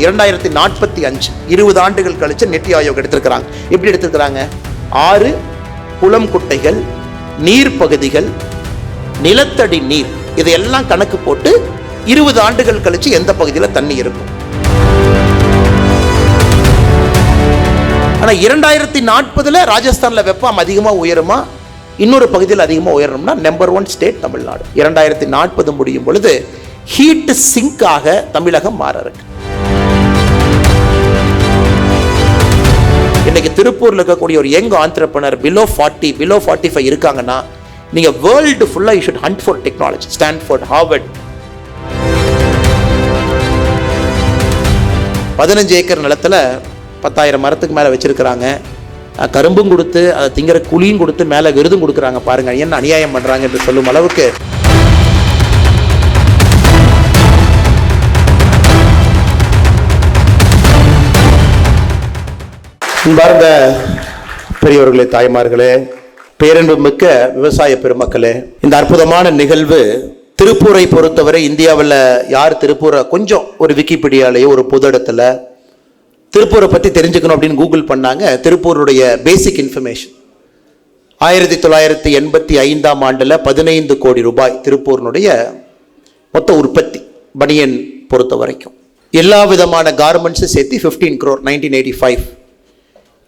2045 20 ஆண்டுகள் கழிச்சு நித்தி ஆயோக் எடுத்திருக்கிறாங்க. எப்படி எடுத்திருக்கிறாங்க? 6 குளம் குட்டைகள், நீர் பகுதிகள், நிலத்தடி நீர், இதையெல்லாம் கணக்கு போட்டு 20 ஆண்டுகள் கழிச்சு எந்த பகுதியில் தண்ணி இருக்கும். ஆனா 2040 ராஜஸ்தான்ல வெப்பம் அதிகமா உயருமா, இன்னொரு பகுதியில் அதிகமா உயரணும்னா நம்பர் 1 ஸ்டேட் தமிழ்நாடு. 2040 முடியும் பொழுது ஹீட் சிங்க் ஆக தமிழகம் மாற இருக்கு. இன்னைக்கு திருப்பூர்ல இருக்கக்கூடிய ஒரு யங் ஆண்டர்பிரனர் பிலோ 45 இருக்காங்கன்னா, நீங்க வேர்ல்டு ஃபுல்லா you should hunt for technology. Stanford, Harvard. 15 acre நிலத்துல 10,000 மரத்துக்கு மேல வச்சிருக்கிறாங்க. கரும்பும் கொடுத்து அதை திங்கிற குழியும் கொடுத்து மேல விருதும் கொடுக்குறாங்க. பாருங்க என்ன அநியாயம் பண்றாங்க என்று சொல்லும் அளவுக்கு. பாருங்க பெரியவர்களே, தாய்மார்களே, பேரன்பு மிக்க விவசாய பெருமக்களே, இந்த அற்புதமான நிகழ்வு திருப்பூரை பொறுத்தவரை இந்தியாவில் யார் திருப்பூரை கொஞ்சம் ஒரு விக்கிபீடியாலேயோ ஒரு பொது இடத்துல திருப்பூரை பற்றி தெரிஞ்சுக்கணும் அப்படின்னு கூகுள் பண்ணாங்க. திருப்பூருடைய பேசிக் இன்ஃபர்மேஷன் 1985 ஆண்டில் 15 கோடி ரூபாய் திருப்பூரினுடைய மொத்த உற்பத்தி பனியன் பொறுத்த வரைக்கும். எல்லா விதமான கார்மெண்ட்ஸும் சேர்த்து 15 crore 1985.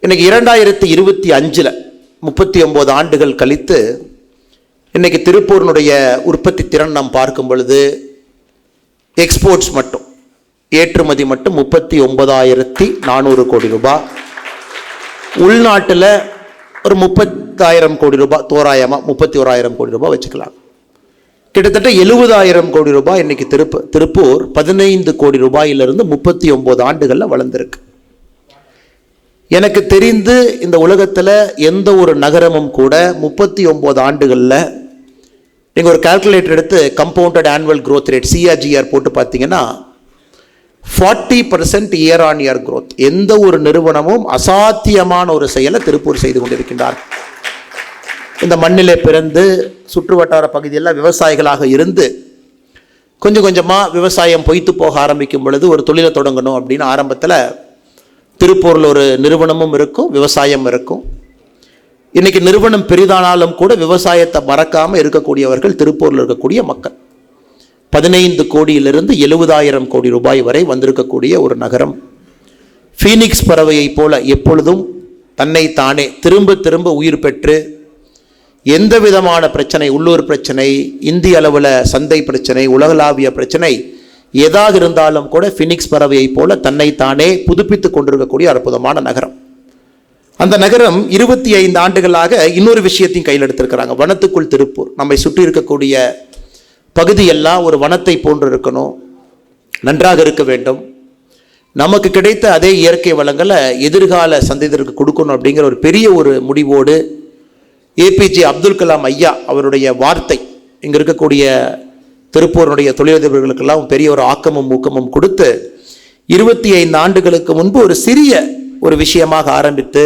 இன்னைக்கு 2025 39 ஆண்டுகள் கழித்து இன்னைக்கு திருப்பூரினுடைய உற்பத்தி திறன் நாம் பார்க்கும் பொழுது எக்ஸ்போர்ட்ஸ் மட்டும், ஏற்றுமதி மட்டும் 39,400 கோடி ரூபாய், உள்நாட்டில் ஒரு 30,000 கோடி ரூபாய், தோராயமாக 31,000 கோடி ரூபாய் வச்சுக்கலாம். கிட்டத்தட்ட 70,000 கோடி ரூபாய் இன்னைக்கு திருப்பூர் 15 கோடி ரூபாயிலிருந்து 39 ஆண்டுகளில் வளர்ந்துருக்கு. எனக்கு தெரிந்து இந்த உலகத்தில் எந்த ஒரு நகரமும் கூட 39 ஆண்டுகளில் நீங்கள் ஒரு கால்குலேட்டர் எடுத்து compounded annual growth rate CAGR போட்டு பார்த்தீங்கன்னா 40% இயர் ஆன் இயர் க்ரோத். எந்த ஒரு நிறுவனமும் அசாத்தியமான ஒரு செயலை திருப்பூர் செய்து கொண்டிருக்கின்றார். இந்த மண்ணிலே பிறந்து சுற்று வட்டார பகுதியெல்லாம் விவசாயிகளாக இருந்து கொஞ்சம் கொஞ்சமாக விவசாயம் பொய்த்து போக ஆரம்பிக்கும் பொழுது ஒரு தொழிலை தொடங்கணும் அப்படின்னு ஆரம்பத்தில் திருப்பூரில் ஒரு நிறுவனமும் இருக்கும், விவசாயம் இருக்கும். இன்னைக்கு நிறுவனம் பெரிதானாலும் கூட விவசாயத்தை மறக்காமல் இருக்கக்கூடியவர்கள் திருப்பூரில் இருக்கக்கூடிய மக்கள். 15 கோடியிலிருந்து 70,000 கோடி ரூபாய் வரை வந்திருக்கக்கூடிய ஒரு நகரம். ஃபீனிக்ஸ் பறவையை போல எப்பொழுதும் தன்னை தானே திரும்ப திரும்ப உயிர் பெற்று எந்த விதமான பிரச்சனை, உள்ளூர் பிரச்சனை, இந்திய அளவில் சந்தை பிரச்சனை, உலகளாவிய பிரச்சனை எதாக இருந்தாலும் கூட ஃபீனிக்ஸ் பறவையை போல தன்னை தானே புதுப்பித்துக் கொண்டிருக்கக்கூடிய அற்புதமான நகரம். அந்த நகரம் 25 ஆண்டுகளாக இன்னொரு விஷயத்தையும் கையில் எடுத்திருக்கிறாங்க. வனத்துக்குள் திருப்பூர். நம்மை சுற்றி இருக்கக்கூடிய பகுதியெல்லாம் ஒரு வனத்தை போன்று இருக்கணும், நன்றாக இருக்க வேண்டும். நமக்கு கிடைத்த அதே இயற்கை வளங்களை எதிர்கால சந்ததியினருக்கு கொடுக்கணும் அப்படிங்கிற ஒரு பெரிய ஒரு முடிவோடு APJ அப்துல் கலாம் ஐயா அவருடைய வார்த்தை இங்கே இருக்கக்கூடிய திருப்பூருடைய தொழிலதிபர்களுக்கெல்லாம் பெரிய ஒரு ஆக்கமும் ஊக்கமும் கொடுத்து 25 ஆண்டுகளுக்கு முன்பு ஒரு சிறிய ஒரு விஷயமாக ஆரம்பித்து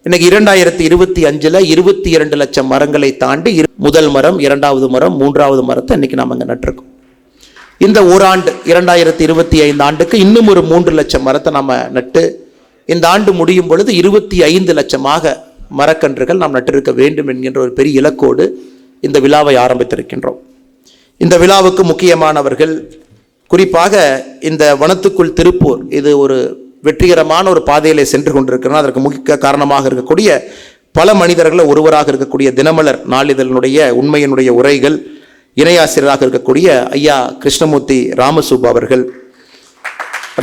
இன்னைக்கு 2025 22 லட்சம் மரங்களை தாண்டி முதல் மரம், 2வது மரம், 3வது மரத்தை இன்னைக்கு நாம் அங்கே நட்டிருக்கோம். இந்த ஓராண்டு 2025 ஆண்டுக்கு இன்னும் ஒரு 3 லட்சம் மரத்தை நாம் நட்டு இந்த ஆண்டு முடியும் பொழுது 25 லட்சமாக மரக்கன்றுகள் நாம் நட்டிருக்க வேண்டும் என்கின்ற ஒரு பெரிய இலக்கோடு இந்த விழாவை ஆரம்பித்திருக்கின்றோம். இந்த விழாவுக்கு முக்கியமானவர்கள், குறிப்பாக இந்த வனத்துக்குள் திருப்பூர் இது ஒரு வெற்றிகரமான ஒரு பாதையிலே சென்று கொண்டிருக்கிறோம். அதற்கு முக்கிய காரணமாக இருக்கக்கூடிய பல மனிதர்களை ஒருவராக இருக்கக்கூடிய தினமலர் நாளிதழினுடைய உண்மையினுடைய உரைகள் இணையாசிரியராக இருக்கக்கூடிய ஐயா கிருஷ்ணமூர்த்தி ராமசுப்பு அவர்கள்,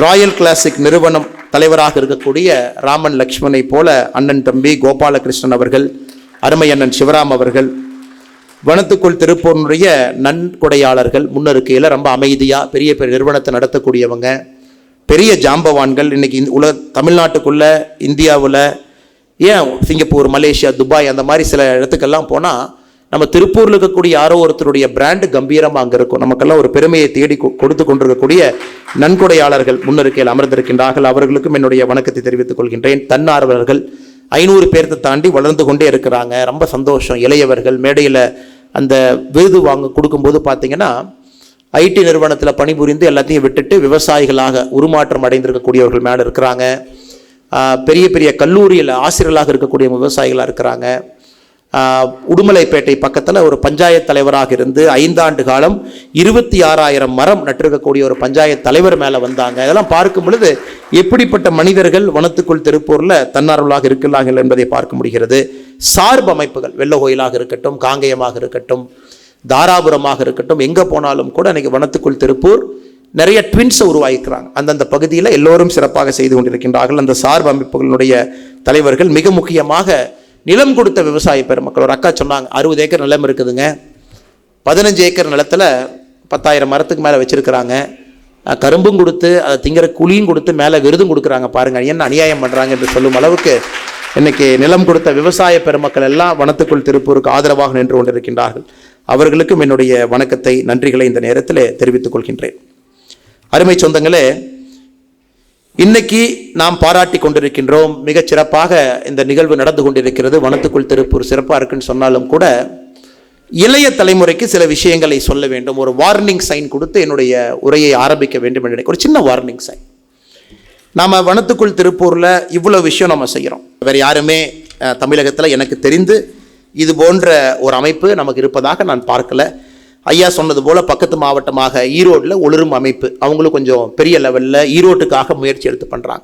ராயல் கிளாசிக் நிறுவனம் தலைவராக இருக்கக்கூடிய ராமன் லக்ஷ்மணை போல அண்ணன் தம்பி கோபாலகிருஷ்ணன் அவர்கள், அருமை அண்ணன் சிவராம் அவர்கள், வனத்துக்குள் திருப்பூருடைய நன்கொடையாளர்கள், முன்னருக்கையில் ரொம்ப அமைதியாக பெரிய பெரிய நிறுவனத்தை நடத்தக்கூடியவங்க, பெரிய ஜாம்பவான்கள். இன்னைக்கு தமிழ்நாட்டுக்குள்ள, இந்தியாவில், ஏன் சிங்கப்பூர், மலேசியா, துபாய் அந்த மாதிரி சில இடத்துக்கெல்லாம் போனால் நம்ம திருப்பூரில் இருக்கக்கூடிய யாரோ ஒருத்தருடைய பிராண்டு கம்பீரமாக அங்கே இருக்கும். நமக்கெல்லாம் ஒரு பெருமையை தேடி கொடுத்து கொண்டிருக்கக்கூடிய நன்கொடையாளர்கள் முன்னருக்கையில் அமர்ந்திருக்கின்றார்கள். அவர்களுக்கும் என்னுடைய வணக்கத்தை தெரிவித்துக் கொள்கின்றேன். தன்னார்வலர்கள் 500 பேர்த்தை தாண்டி வளர்ந்து கொண்டே இருக்கிறாங்க. ரொம்ப சந்தோஷம். இளையவர்கள் மேடையில் அந்த விருது கொடுக்கும்போது பார்த்தீங்கன்னா ஐடி நிறுவனத்தில் பணிபுரிந்து எல்லாத்தையும் விட்டுட்டு விவசாயிகளாக உருமாற்றம் அடைந்திருக்கக்கூடியவர்கள் மேலே இருக்கிறாங்க. பெரிய பெரிய கல்லூரியில் ஆசிரியர்களாக இருக்கக்கூடிய விவசாயிகளாக இருக்கிறாங்க. உடுமலைப்பேட்டை பக்கத்தில் ஒரு பஞ்சாயத்து தலைவராக இருந்து 5 ஆண்டு காலம் 26,000 மரம் நட்டிருக்கக்கூடிய ஒரு பஞ்சாயத்து தலைவர் மேலே வந்தாங்க. இதெல்லாம் பார்க்கும் பொழுது எப்படிப்பட்ட மனிதர்கள் வனத்துக்குள் திருப்பூரில் தன்னார்வலாக இருக்கிறார்கள் என்பதை பார்க்க முடிகிறது. சார்பு அமைப்புகள் வெள்ள கோயிலாக இருக்கட்டும், காங்கேயமாக இருக்கட்டும், தாராபுரமாக இருக்கட்டும், எங்கே போனாலும் கூட இன்றைக்கி வனத்துக்குள் திருப்பூர் நிறைய ட்வின்ஸை உருவாக்கிக்கிறாங்க. அந்தந்த பகுதியில் எல்லோரும் சிறப்பாக செய்து கொண்டிருக்கின்றார்கள். அந்த சார்பு அமைப்புகளுடைய தலைவர்கள் மிக முக்கியமாக நிலம் கொடுத்த விவசாய பெருமக்கள். ஒரு அக்கா சொன்னாங்க, 60 ஏக்கர் நிலம் இருக்குதுங்க, 15 ஏக்கர் நிலத்தில் 10,000 மரத்துக்கு மேலே வச்சுருக்கிறாங்க, கரும்பும் கொடுத்து அதை திங்கிற குழியும் கொடுத்து மேலே விருதும் கொடுக்குறாங்க, பாருங்கள் என்ன அநியாயம் பண்ணுறாங்க என்று சொல்லும் அளவுக்கு இன்றைக்கி நிலம் கொடுத்த விவசாய பெருமக்கள் எல்லாம் வனத்துக்குள் திருப்பூருக்கு ஆதரவாக நின்று கொண்டிருக்கின்றார்கள். அவர்களுக்கும் என்னுடைய வணக்கத்தை, நன்றிகளை இந்த நேரத்தில் தெரிவித்துக் கொள்கின்றேன். அருமை சொந்தங்களே, இன்னைக்கு நாம் பாராட்டி கொண்டிருக்கின்றோம். மிகச் சிறப்பாக இந்த நிகழ்வு நடந்து கொண்டிருக்கிறது. வனத்துக்குள் திருப்பூர் சிறப்பாக இருக்குன்னு சொன்னாலும் கூட இளைய தலைமுறைக்கு சில விஷயங்களை சொல்ல வேண்டும். ஒரு வார்னிங் சைன் கொடுத்து என்னுடைய உரையை ஆரம்பிக்க வேண்டும் என்று ஒரு சின்ன வார்னிங் சைன். நாம் வனத்துக்குள் திருப்பூரில் இவ்வளோ விஷயம் நம்ம செய்கிறோம். வேறு யாருமே தமிழகத்தில் எனக்கு தெரிந்து இது போன்ற ஒரு அமைப்பு நமக்கு இருப்பதாக நான் பார்க்கல. ஐயா சொன்னது போல் பக்கத்து மாவட்டமாக ஈரோட்டில் ஒளிரும் அமைப்பு, அவங்களும் கொஞ்சம் பெரிய லெவலில் ஈரோட்டுக்காக முயற்சி எடுத்து பண்ணுறாங்க.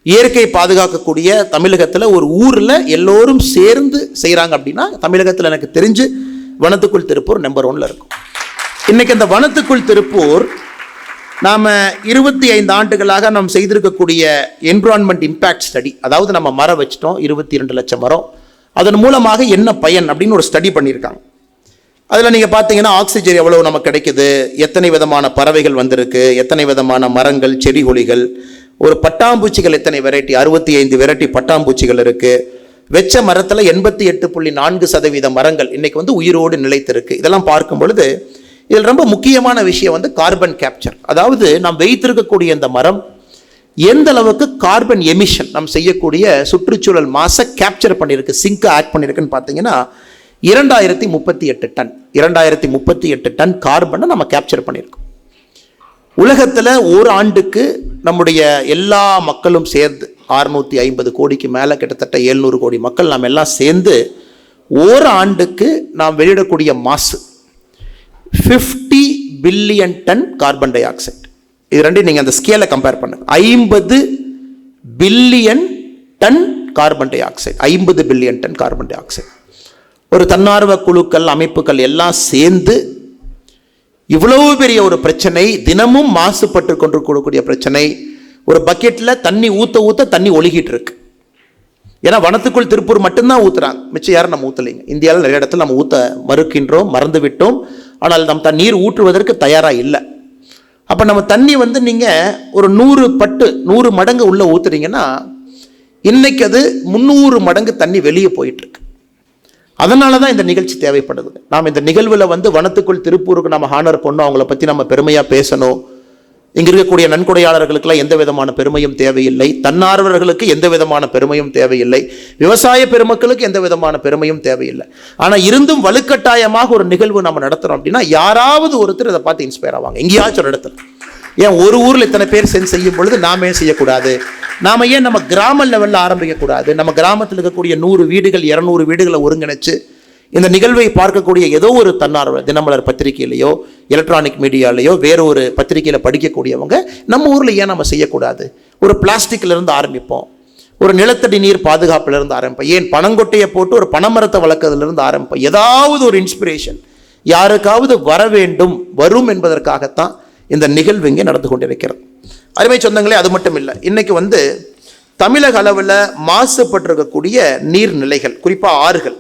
இயற்கை பாதுகாக்கக்கூடிய தமிழகத்தில் ஒரு ஊரில் எல்லோரும் சேர்ந்து செய்கிறாங்க அப்படின்னா தமிழகத்தில் எனக்கு தெரிஞ்சு வனத்துக்குள் திருப்பூர் நம்பர் 1ல் இருக்கும். இன்றைக்கி இந்த வனத்துக்குள் திருப்பூர் நாம் 25 ஆண்டுகளாக நாம் செய்திருக்கக்கூடிய என்விரான்மெண்ட் இம்பேக்ட் ஸ்டடி, அதாவது நம்ம மரம் வச்சிட்டோம் 22 லட்சம் மரம், அதன் மூலமாக என்ன பயன் அப்படின்னு ஒரு ஸ்டடி பண்ணியிருக்காங்க. அதில் நீங்கள் பார்த்தீங்கன்னா ஆக்சிஜன் எவ்வளோ நமக்கு கிடைக்குது, எத்தனை விதமான பறவைகள் வந்திருக்கு, எத்தனை விதமான மரங்கள் செடி கொடிகள், ஒரு பட்டாம்பூச்சிகள் எத்தனை வெரைட்டி, 65 வெரைட்டி பட்டாம்பூச்சிகள் இருக்குது. வெச்ச மரத்தில் 88.4% மரங்கள் இன்றைக்கி உயிரோடு நிலைத்திருக்கு. இதெல்லாம் பார்க்கும் பொழுது இதில் ரொம்ப முக்கியமான விஷயம் கார்பன் கேப்சர். அதாவது நாம் வைத்திருக்கக்கூடிய இந்த மரம் எந்த அளவுக்கு கார்பன் எமிஷன் நாம் செய்யக்கூடிய சுற்றுச்சூழல் மாசை கேப்சர் பண்ணியிருக்கு, சிங்கை ஆட் பண்ணியிருக்குன்னு பார்த்தீங்கன்னா 2038 டன் 2038 டன் கார்பனை நம்ம கேப்சர் பண்ணியிருக்கோம். உலகத்தில் ஒரு ஆண்டுக்கு நம்முடைய எல்லா மக்களும் சேர்ந்து 650 கோடிக்கு மேலே கிட்டத்தட்ட 700 கோடி மக்கள் நாம் எல்லாம் சேர்ந்து ஒரு ஆண்டுக்கு நாம் வெளியிடக்கூடிய மாசு 50 billion ton carbon dioxide. இது ரெண்டையும் நீங்கள் அந்த ஸ்கேலை கம்பேர் பண்ணுங்க. 50 billion ton carbon dioxide, 50 billion ton carbon dioxide. ஒரு தன்னார்வ குழுக்கள் அமைப்புகள் எல்லாம் சேர்ந்து இவ்வளவு பெரிய ஒரு பிரச்சனை, தினமும் மாசுபட்டு கொண்டிருக்கக்கூடிய பிரச்சனை. ஒரு பக்கெட்டில் தண்ணி ஊற்ற தண்ணி ஒழுகிட்டு இருக்கு. ஏன்னா வனத்துக்குள் திருப்பூர் மட்டும்தான் ஊற்றுறாங்க, மிச்சம் யாரும் நம்ம ஊற்றலைங்க. இந்தியாவில் நிறைய இடத்துல நம்ம ஊற்ற மறுக்கின்றோம், மறந்து விட்டோம். ஆனால் நம்ம நீர் ஊற்றுவதற்கு தயாராக இல்லை. அப்போ நம்ம தண்ணி நீங்கள் ஒரு 100 மடங்கு உள்ளே ஊற்றுறீங்கன்னா இன்னைக்கு அது 300 மடங்கு தண்ணி வெளியே போயிட்டுருக்கு. அதனால தான் இந்த நிகழ்ச்சி தேவைப்படுது. நாம் இந்த நிகழ்வில் வனத்துக்குள் திருப்பூருக்கு நம்ம ஹானர் பண்ணணும், அவங்கள பற்றி நம்ம பெருமையாக பேசணும். இங்கே இருக்கக்கூடிய நன்கொடையாளர்களுக்கெல்லாம் எந்த விதமான பெருமையும் தேவையில்லை, தன்னார்வர்களுக்கு எந்த விதமான பெருமையும் தேவையில்லை, விவசாய பெருமக்களுக்கு எந்த விதமான பெருமையும் தேவையில்லை. ஆனால் இருந்தும் வலுக்கட்டாயமாக ஒரு நிகழ்வு நம்ம நடத்துகிறோம் அப்படின்னா யாராவது ஒருத்தர் இதை பார்த்து இன்ஸ்பயர் ஆவாங்க எங்கேயாச்சும் ஒரு இடத்துல. ஏன் ஒரு ஊரில் இத்தனை பேர் செய்யும் பொழுது நாம ஏன் செய்யக்கூடாது? நாம் ஏன் நம்ம கிராம லெவலில் ஆரம்பிக்கக்கூடாது? நம்ம கிராமத்தில் இருக்கக்கூடிய 100 வீடுகள் 200 வீடுகளை ஒருங்கிணைச்சு இந்த நிகழ்வை பார்க்கக்கூடிய ஏதோ ஒரு தன்னார்வலர், தினமலர் பத்திரிகையிலையோ எலக்ட்ரானிக் மீடியாலேயோ வேற ஒரு பத்திரிகையில் படிக்கக்கூடியவங்க நம்ம ஊரில் ஏன் நம்ம செய்யக்கூடாது? ஒரு பிளாஸ்டிக்லேருந்து ஆரம்பிப்போம், ஒரு நிலத்தடி நீர் பாதுகாப்பிலிருந்து ஆரம்பிப்போம், ஏன் பனங்கொட்டையை போட்டு ஒரு பனைமரத்தை வளர்க்கறதுலேருந்து ஆரம்பிப்போம். ஏதாவது ஒரு இன்ஸ்பிரேஷன் யாருக்காவது வர வேண்டும், வரும் என்பதற்காகத்தான் இந்த நிகழ்வு இங்கே நடந்து கொண்டிருக்கிறது. அருமை சொந்தங்களே, அது மட்டும் இல்லை, இன்னைக்கு தமிழக அளவில் மாசுபட்டிருக்கக்கூடிய நீர்நிலைகள், குறிப்பாக ஆறுகள்,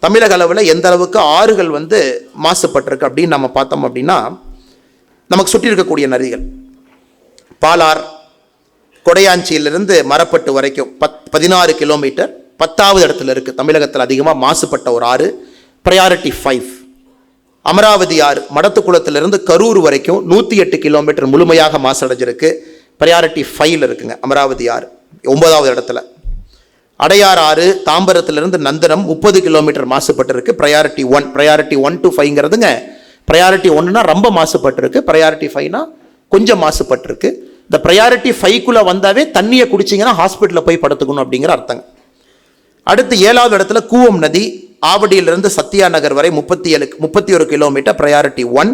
தமிழக அளவில் எந்த அளவுக்கு ஆறுகள் மாசுபட்டிருக்கு அப்படின்னு நம்ம பார்த்தோம் அப்படின்னா, நமக்கு சுற்றி இருக்கக்கூடிய நதிகள் பாலார், கொடையாஞ்சியிலிருந்து மரப்பட்டு வரைக்கும் 16 கிலோமீட்டர் 10வது இடத்துல இருக்குது. தமிழகத்தில் அதிகமாக மாசுபட்ட ஒரு ஆறு ப்ரையாரிட்டி 5. அமராவதி ஆறு மடத்துக்குளத்திலிருந்து கரூர் வரைக்கும் 108 கிலோமீட்டர் முழுமையாக மாசடைஞ்சிருக்கு, ப்ரையாரிட்டி 5ல் இருக்குங்க. அமராவதி ஆறு 9வது இடத்துல. அடையார் ஆறு தாம்பரத்திலிருந்து நந்தனம் 30 கிலோமீட்டர் மாசுபட்டு இருக்கு, ப்ரையாரிட்டி 1. ப்ரையாரிட்டி 1 to 5ங்கிறதுங்க ப்ரையாரிட்டி 1னா ரொம்ப மாசுபட்டிருக்கு, ப்ரையாரிட்டி 5னா கொஞ்சம் மாசுபட்டிருக்கு. இந்த ப்ரையாரிட்டி 5க்குள்ளே வந்தாவே தண்ணியை குடிச்சிங்கன்னா ஹாஸ்பிட்டலில் போய் படுத்துக்கணும் அப்படிங்கிற அர்த்தங்க. அடுத்து 7வது இடத்துல கூவம் நதி, ஆவடியிலிருந்து சத்யா நகர் வரை 31 கிலோமீட்டர் ப்ரையாரிட்டி 1.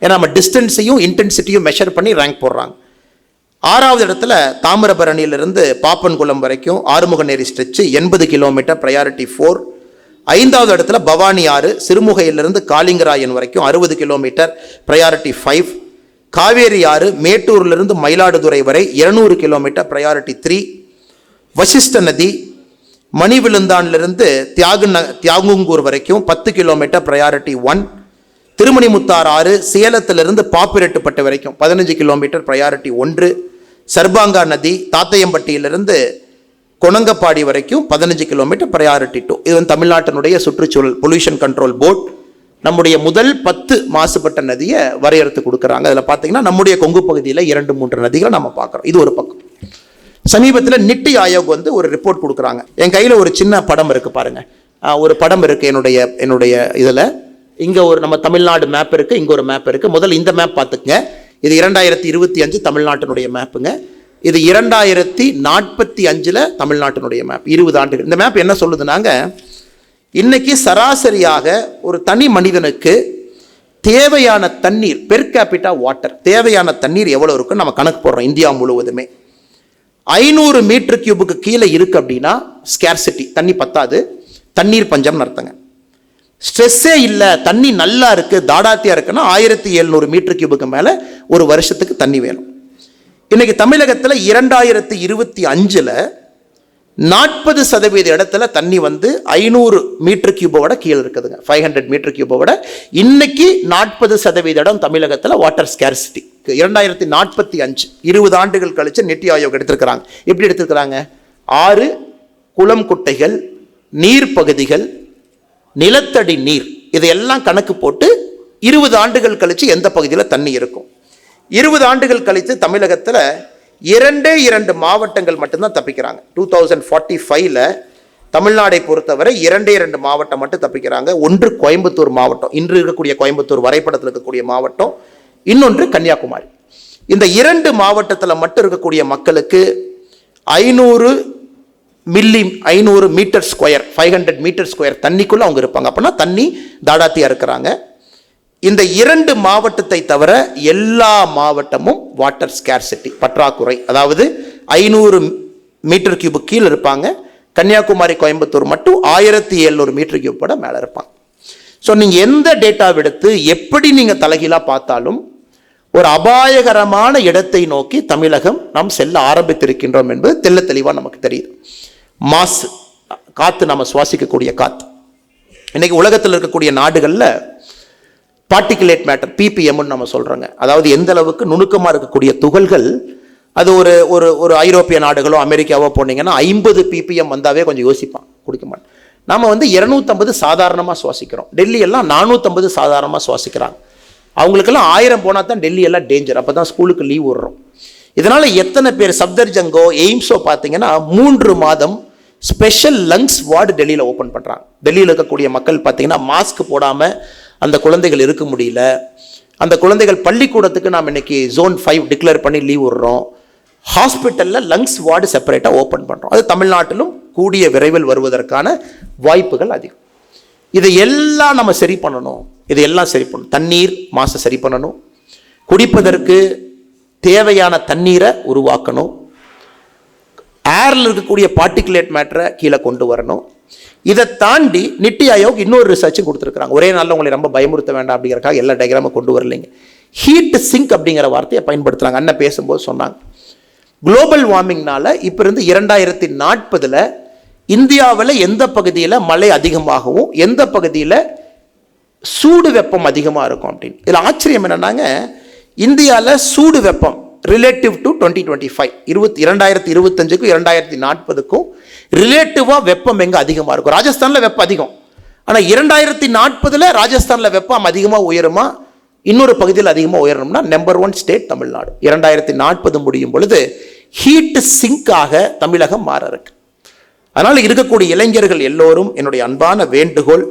ஏன்னா நம்ம டிஸ்டன்ஸையும் இன்டென்சிட்டியும் மெஷர் பண்ணி ரேங்க் போடுறாங்க. 6வது இடத்துல தாமிரபரணியிலிருந்து பாப்பன்குளம் வரைக்கும் ஆறுமுகநேரி ஸ்ட்ரெச்சு 80 கிலோமீட்டர் ப்ரையாரிட்டி 4. 5வது இடத்துல பவானி ஆறு சிறுமுகையிலிருந்து காளிங்கராயன் வரைக்கும் 60 கிலோமீட்டர் ப்ரையாரிட்டி 5. காவேரி ஆறு மேட்டூரிலிருந்து மயிலாடுதுறை வரை 200 கிலோமீட்டர் ப்ரையாரிட்டி 3. வசிஷ்ட நதி மணிவிழுந்தானிலிருந்து தியாகுங்கூர் வரைக்கும் 10 கிலோமீட்டர் ப்ரையாரிட்டி 1. திருமணிமுத்தார் ஆறு சேலத்திலிருந்து பாப்பிரெட்டுப்பட்டு வரைக்கும் 15 கிலோமீட்டர் ப்ரையாரிட்டி 1. சர்பாங்கா நதி தாத்தையம்பட்டியிலிருந்து கொணங்கப்பாடி வரைக்கும் 15 கிலோமீட்டர் ப்ரையாரிட்டி 2. இது வந்து தமிழ்நாட்டினுடைய சுற்றுச்சூழல் பொல்யூஷன் கண்ட்ரோல் போர்ட் நம்முடைய முதல் 10 மாசுபட்ட நதியை வரையறுத்து கொடுக்குறாங்க. அதில் பார்த்தீங்கன்னா நம்முடைய கொங்கு பகுதியில் 2-3 நதிகளை நம்ம பார்க்குறோம். இது ஒரு பக்கம். சமீபத்தில் நித்தி ஆயோக் வந்து ஒரு ரிப்போர்ட் கொடுக்குறாங்க. என் கையில் ஒரு சின்ன படம் இருக்குது பாருங்கள். ஒரு படம் இருக்குது என்னுடைய இதில். இங்கே ஒரு நம்ம தமிழ்நாடு மேப் இருக்குது, இங்கே ஒரு மேப் இருக்குது. முதல்ல இந்த மேப் பார்த்துக்குங்க. இது 2025 தமிழ்நாட்டினுடைய மேப்புங்க. இது 2045 தமிழ்நாட்டினுடைய மேப், 20 ஆண்டுகள். இந்த மேப் என்ன சொல்லுதுனாங்க, இன்னைக்கு சராசரியாக ஒரு தனி மனிதனுக்கு தேவையான தண்ணீர் பெர் கேபிட்டா வாட்டர் தேவையான தண்ணீர் எவ்வளோ இருக்குன்னு நம்ம கணக்கு போடுறோம். இந்தியா முழுவதுமே 500 மீட்டர் கியூபுக்கு கீழே இருக்கு அப்படின்னா ஸ்கேர்சிட்டி, தண்ணி பத்தாது, தண்ணீர் பஞ்சம்னு அர்த்தங்க. ஸ்ட்ரெஸ்ஸே இல்லை, தண்ணி நல்லா இருக்கு, தாடாத்தியா இருக்குன்னா 1700 மீட்டர் கியூபுக்கு மேலே ஒரு வருஷத்துக்கு தண்ணி வேணும். இன்னைக்கு தமிழகத்தில் 2025 40% இடத்துல தண்ணி வந்து 500 மீட்டர் கியூபோட கீழே இருக்குதுங்க. 500 மீட்டர் கியூபோட இன்னைக்கு 40% இடம் தமிழகத்தில் வாட்டர் ஸ்கேர்சிட்டி. 2045 20 ஆண்டுகள் கழிச்சு நித்தி ஆயோக் எடுத்திருக்கிறாங்க. எப்படி எடுத்திருக்கிறாங்க? 6 குளம் குட்டைகள், நீர் பகுதிகள், நிலத்தடி நீர், இதையெல்லாம் கணக்கு போட்டு 20 ஆண்டுகள் கழிச்சு எந்த பகுதியில் தண்ணி இருக்கும். 20 ஆண்டுகள் கழித்து தமிழகத்தில் 2 மாவட்டங்கள் மட்டும்தான் தப்பிக்கிறாங்க. 2045 தமிழ்நாடை பொறுத்தவரை 2 மாவட்டம் மட்டும் தப்பிக்கிறாங்க. ஒன்று கோயம்புத்தூர் மாவட்டம், இன்று இருக்கக்கூடிய கோயம்புத்தூர் வரைபடத்தில் இருக்கக்கூடிய மாவட்டம், இன்னொன்று கன்னியாகுமரி. இந்த 2 மாவட்டத்தில் மட்டும் இருக்கக்கூடிய மக்களுக்கு 500 மீட்டர் ஸ்கொயர் 500 மீட்டர் ஸ்கொயர் தண்ணிக்குள்ள அவங்க இருப்பாங்க. அப்படின்னா தண்ணி தாடாத்தியா இருக்கிறாங்க. இந்த 2 மாவட்டத்தை தவிர எல்லா மாவட்டமும் வாட்டர் ஸ்கேர்சிட்டி பற்றாக்குறை, அதாவது 500 மீட்டர் கியூபு கீழே இருப்பாங்க. கன்னியாகுமரி கோயம்புத்தூர் மட்டும் 1700 மீட்டர் கியூபோட மேலே இருப்பாங்க. ஸோ நீங்கள் எந்த டேட்டாவை எடுத்து எப்படி நீங்கள் தலைகீழாக பார்த்தாலும் ஒரு அபாயகரமான இடத்தை நோக்கி தமிழகம் நாம் செல்ல ஆரம்பித்திருக்கின்றோம் என்பது தெள்ள தெளிவாக நமக்கு தெரியுது. மாசு காற்று, நம்ம சுவாசிக்கக்கூடிய காற்று, இன்னைக்கு உலகத்தில் இருக்கக்கூடிய நாடுகளில் பார்ட்டிகுலேட் மேட்டர் பிபிஎம்னு நம்ம சொல்கிறோங்க. அதாவது எந்த அளவுக்கு நுணுக்கமாக இருக்கக்கூடிய துகள்கள், அது ஒரு ஐரோப்பிய நாடுகளோ அமெரிக்காவோ போனீங்கன்னா 50 ppm வந்தாவே கொஞ்சம் யோசிப்பான், குடிக்க மாட்டேன். நம்ம வந்து 250 சாதாரணமாக சுவாசிக்கிறோம். டெல்லி எல்லாம் 450 சாதாரணமாக சுவாசிக்கிறாங்க. அவங்களுக்கெல்லாம் 1000 போனால் தான் டெல்லி எல்லாம் டேஞ்சர். அப்போ தான் ஸ்கூலுக்கு லீவ் விடுறோம். இதனால் எத்தனை பேர் சப்தர்ஜங்கோ எய்ம்ஸோ பார்த்தீங்கன்னா 3 மாதம் ஸ்பெஷல் லங்ஸ் வார்டு டெல்லியில் ஓப்பன் பண்ணுறாங்க. டெல்லியில் இருக்கக்கூடிய மக்கள் பார்த்தீங்கன்னா மாஸ்க் போடாமல் அந்த குழந்தைகள் இருக்க முடியல. அந்த குழந்தைகள் பள்ளிக்கூடத்துக்கு நாம் இன்னைக்கு Zone 5 டிக்ளேர் பண்ணி லீவ் விடுறோம். ஹாஸ்பிட்டலில் லங்ஸ் வார்டு செப்பரேட்டாக ஓப்பன் பண்ணுறோம். அது தமிழ்நாட்டிலும் கூடிய விரைவில் வருவதற்கான வாய்ப்புகள் அதிகம். இதையெல்லாம் நம்ம சரி பண்ணணும். இதையெல்லாம் சரி பண்ணணும். தண்ணீர் மாசை சரி பண்ணணும். குடிப்பதற்கு தேவையான தண்ணீரை உருவாக்கணும். ஏரில் இருக்கக்கூடிய பார்ட்டிகுலேட் மேட்டரை கீழே கொண்டு வரணும். இதை தாண்டி நித்தி ஆயோக் இன்னொரு ரிசர்ச்சும் கொடுத்துருக்காங்க. ஒரே நாளில் உங்களை ரொம்ப பயமுறுத்த வேண்டாம் அப்படிங்கிறக்காக எல்லா டயக்ராமும் கொண்டு வரலைங்க. ஹீட் சிங்க் அப்படிங்கிற வார்த்தையை பயன்படுத்துகிறாங்க. அண்ணன் பேசும்போது சொன்னாங்க, குளோபல் வார்மிங்னால இப்போ இருந்து 2040 இந்தியாவில் எந்த பகுதியில் மழை அதிகமாகவும் எந்த பகுதியில் சூடு வெப்பம் அதிகமாக இருக்கும் அப்படின்னு. இதில் ஆச்சரியம் என்னன்னாங்க, இந்தியாவில் சூடு வெப்பம் ரிலேட்டிவ் டு 2025 2025க்கும் 2040க்கும் ரிலேட்டிவாக வெப்பம் எங்கே அதிகமாக இருக்கும்? ராஜஸ்தானில் வெப்பம் அதிகம். ஆனால் 2040 ராஜஸ்தானில் வெப்பம் அதிகமாக உயருமா, இன்னொரு பகுதியில் அதிகமாக உயரணும்னா நம்பர் 1 ஸ்டேட் தமிழ்நாடு. 2040 முடியும் பொழுது ஹீட் சிங்காக தமிழகம் மாற இருக்கு. அதனால் இருக்கக்கூடிய இளைஞர்கள் எல்லோரும் என்னுடைய அன்பான வேண்டுகோள்,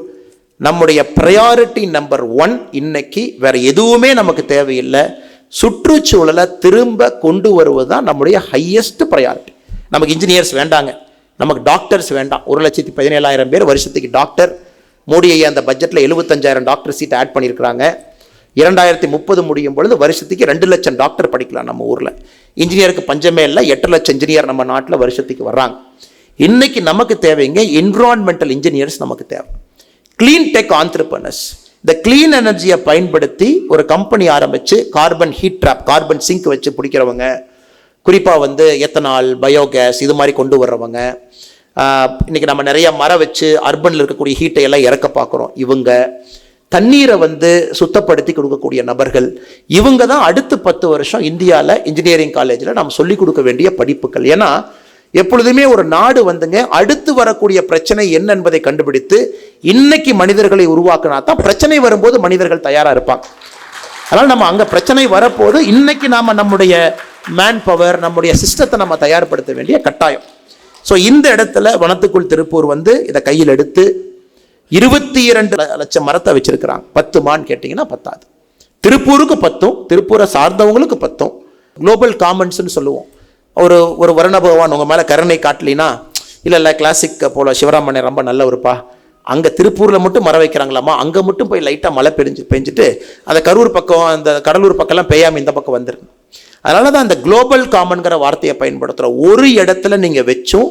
நம்முடைய ப்ரையாரிட்டி நம்பர் 1 இன்னைக்கு வேற எதுவுமே நமக்கு தேவையில்லை. சுற்றுச்சூழலை திரும்ப கொண்டு வருவது தான் நம்முடைய ஹையஸ்ட் ப்ரையாரிட்டி. நமக்கு இன்ஜினியர்ஸ் வேண்டாங்க, நமக்கு டாக்டர்ஸ் வேண்டாம். 1,17,000 பேர் வருஷத்துக்கு டாக்டர். மோடி ஐயா அந்த பட்ஜெட்டில் 75,000 டாக்டர் சீட் ஆட் பண்ணியிருக்கிறாங்க. 2030 முடியும் பொழுது வருஷத்துக்கு 2 லட்சம் டாக்டர் படிக்கலாம் நம்ம ஊரில். இன்ஜினியருக்கு பஞ்சமே இல்லை, 8 லட்சம் இன்ஜினியர் நம்ம நாட்டில் வருஷத்துக்கு வர்றாங்க. இன்னைக்கு நமக்கு தேவைங்க என்விரான்மெண்டல் இன்ஜினியர்ஸ் நமக்கு தேவை, கிளீன் டெக் ஆண்டர்பிரனர்ஸ். இந்த கிளீன் எனர்ஜியை பயன்படுத்தி ஒரு கம்பெனி ஆரம்பித்து carbon heat trap, carbon sink வச்சு பிடிக்கிறவங்க, குறிப்பாக எத்தனால், பயோகேஸ் இது மாதிரி கொண்டு வர்றவங்க. இன்றைக்கி நம்ம நிறைய மரம் வச்சு அர்பனில் இருக்கக்கூடிய ஹீட்டை எல்லாம் இறக்க பார்க்குறோம். இவங்க தண்ணீரை சுத்தப்படுத்தி கொடுக்கக்கூடிய நபர்கள். இவங்க தான் அடுத்து 10 வருஷம் இந்தியாவில் இன்ஜினியரிங் காலேஜில் நம்ம சொல்லிக் கொடுக்க வேண்டிய படிப்புகள். ஏன்னா எப்பொழுதுமே ஒரு நாடு அடுத்து வரக்கூடிய பிரச்சனை என்ன என்பதை கண்டுபிடித்து இன்னைக்கு மனிதர்களை உருவாக்கினா தான் பிரச்சனை வரும்போது மனிதர்கள் தயாராக இருப்பாங்க. அதனால் நம்ம அங்கே பிரச்சனை வரப்போது இன்னைக்கு நாம் நம்முடைய மேன் பவர், நம்முடைய சிஸ்டத்தை நம்ம தயார்படுத்த வேண்டிய கட்டாயம். ஸோ இந்த இடத்துல வனத்துக்குள் திருப்பூர் இதை கையில் எடுத்து 22 லட்சம் மரத்தை வச்சிருக்கிறாங்க. 10 மான் கேட்டிங்கன்னா பத்தாது. திருப்பூருக்கு 10, திருப்பூரை சார்ந்தவங்களுக்கு 10. குளோபல் காமன்ஸ்ன்னு சொல்லுவோம். ஒரு வருண பகவான் உங்கள் மேலே கருணை காட்டலினா, இல்லை கிளாசிக் போல சிவராமனை ரொம்ப நல்லவருப்பா, அங்கே திருப்பூரில் மட்டும் மரம் வைக்கிறாங்களாமா, அங்கே மட்டும் போய் லைட்டாக மழை பெஞ்சிட்டு அந்த கரூர் பக்கம், அந்த கடலூர் பக்கம்லாம் பெய்யாமல் இந்த பக்கம் வந்துருக்கு. அதனால தான் அந்த குளோபல் காமன்கிற வார்த்தையை பயன்படுத்துகிறோம். ஒரு இடத்துல நீங்கள் வச்சும்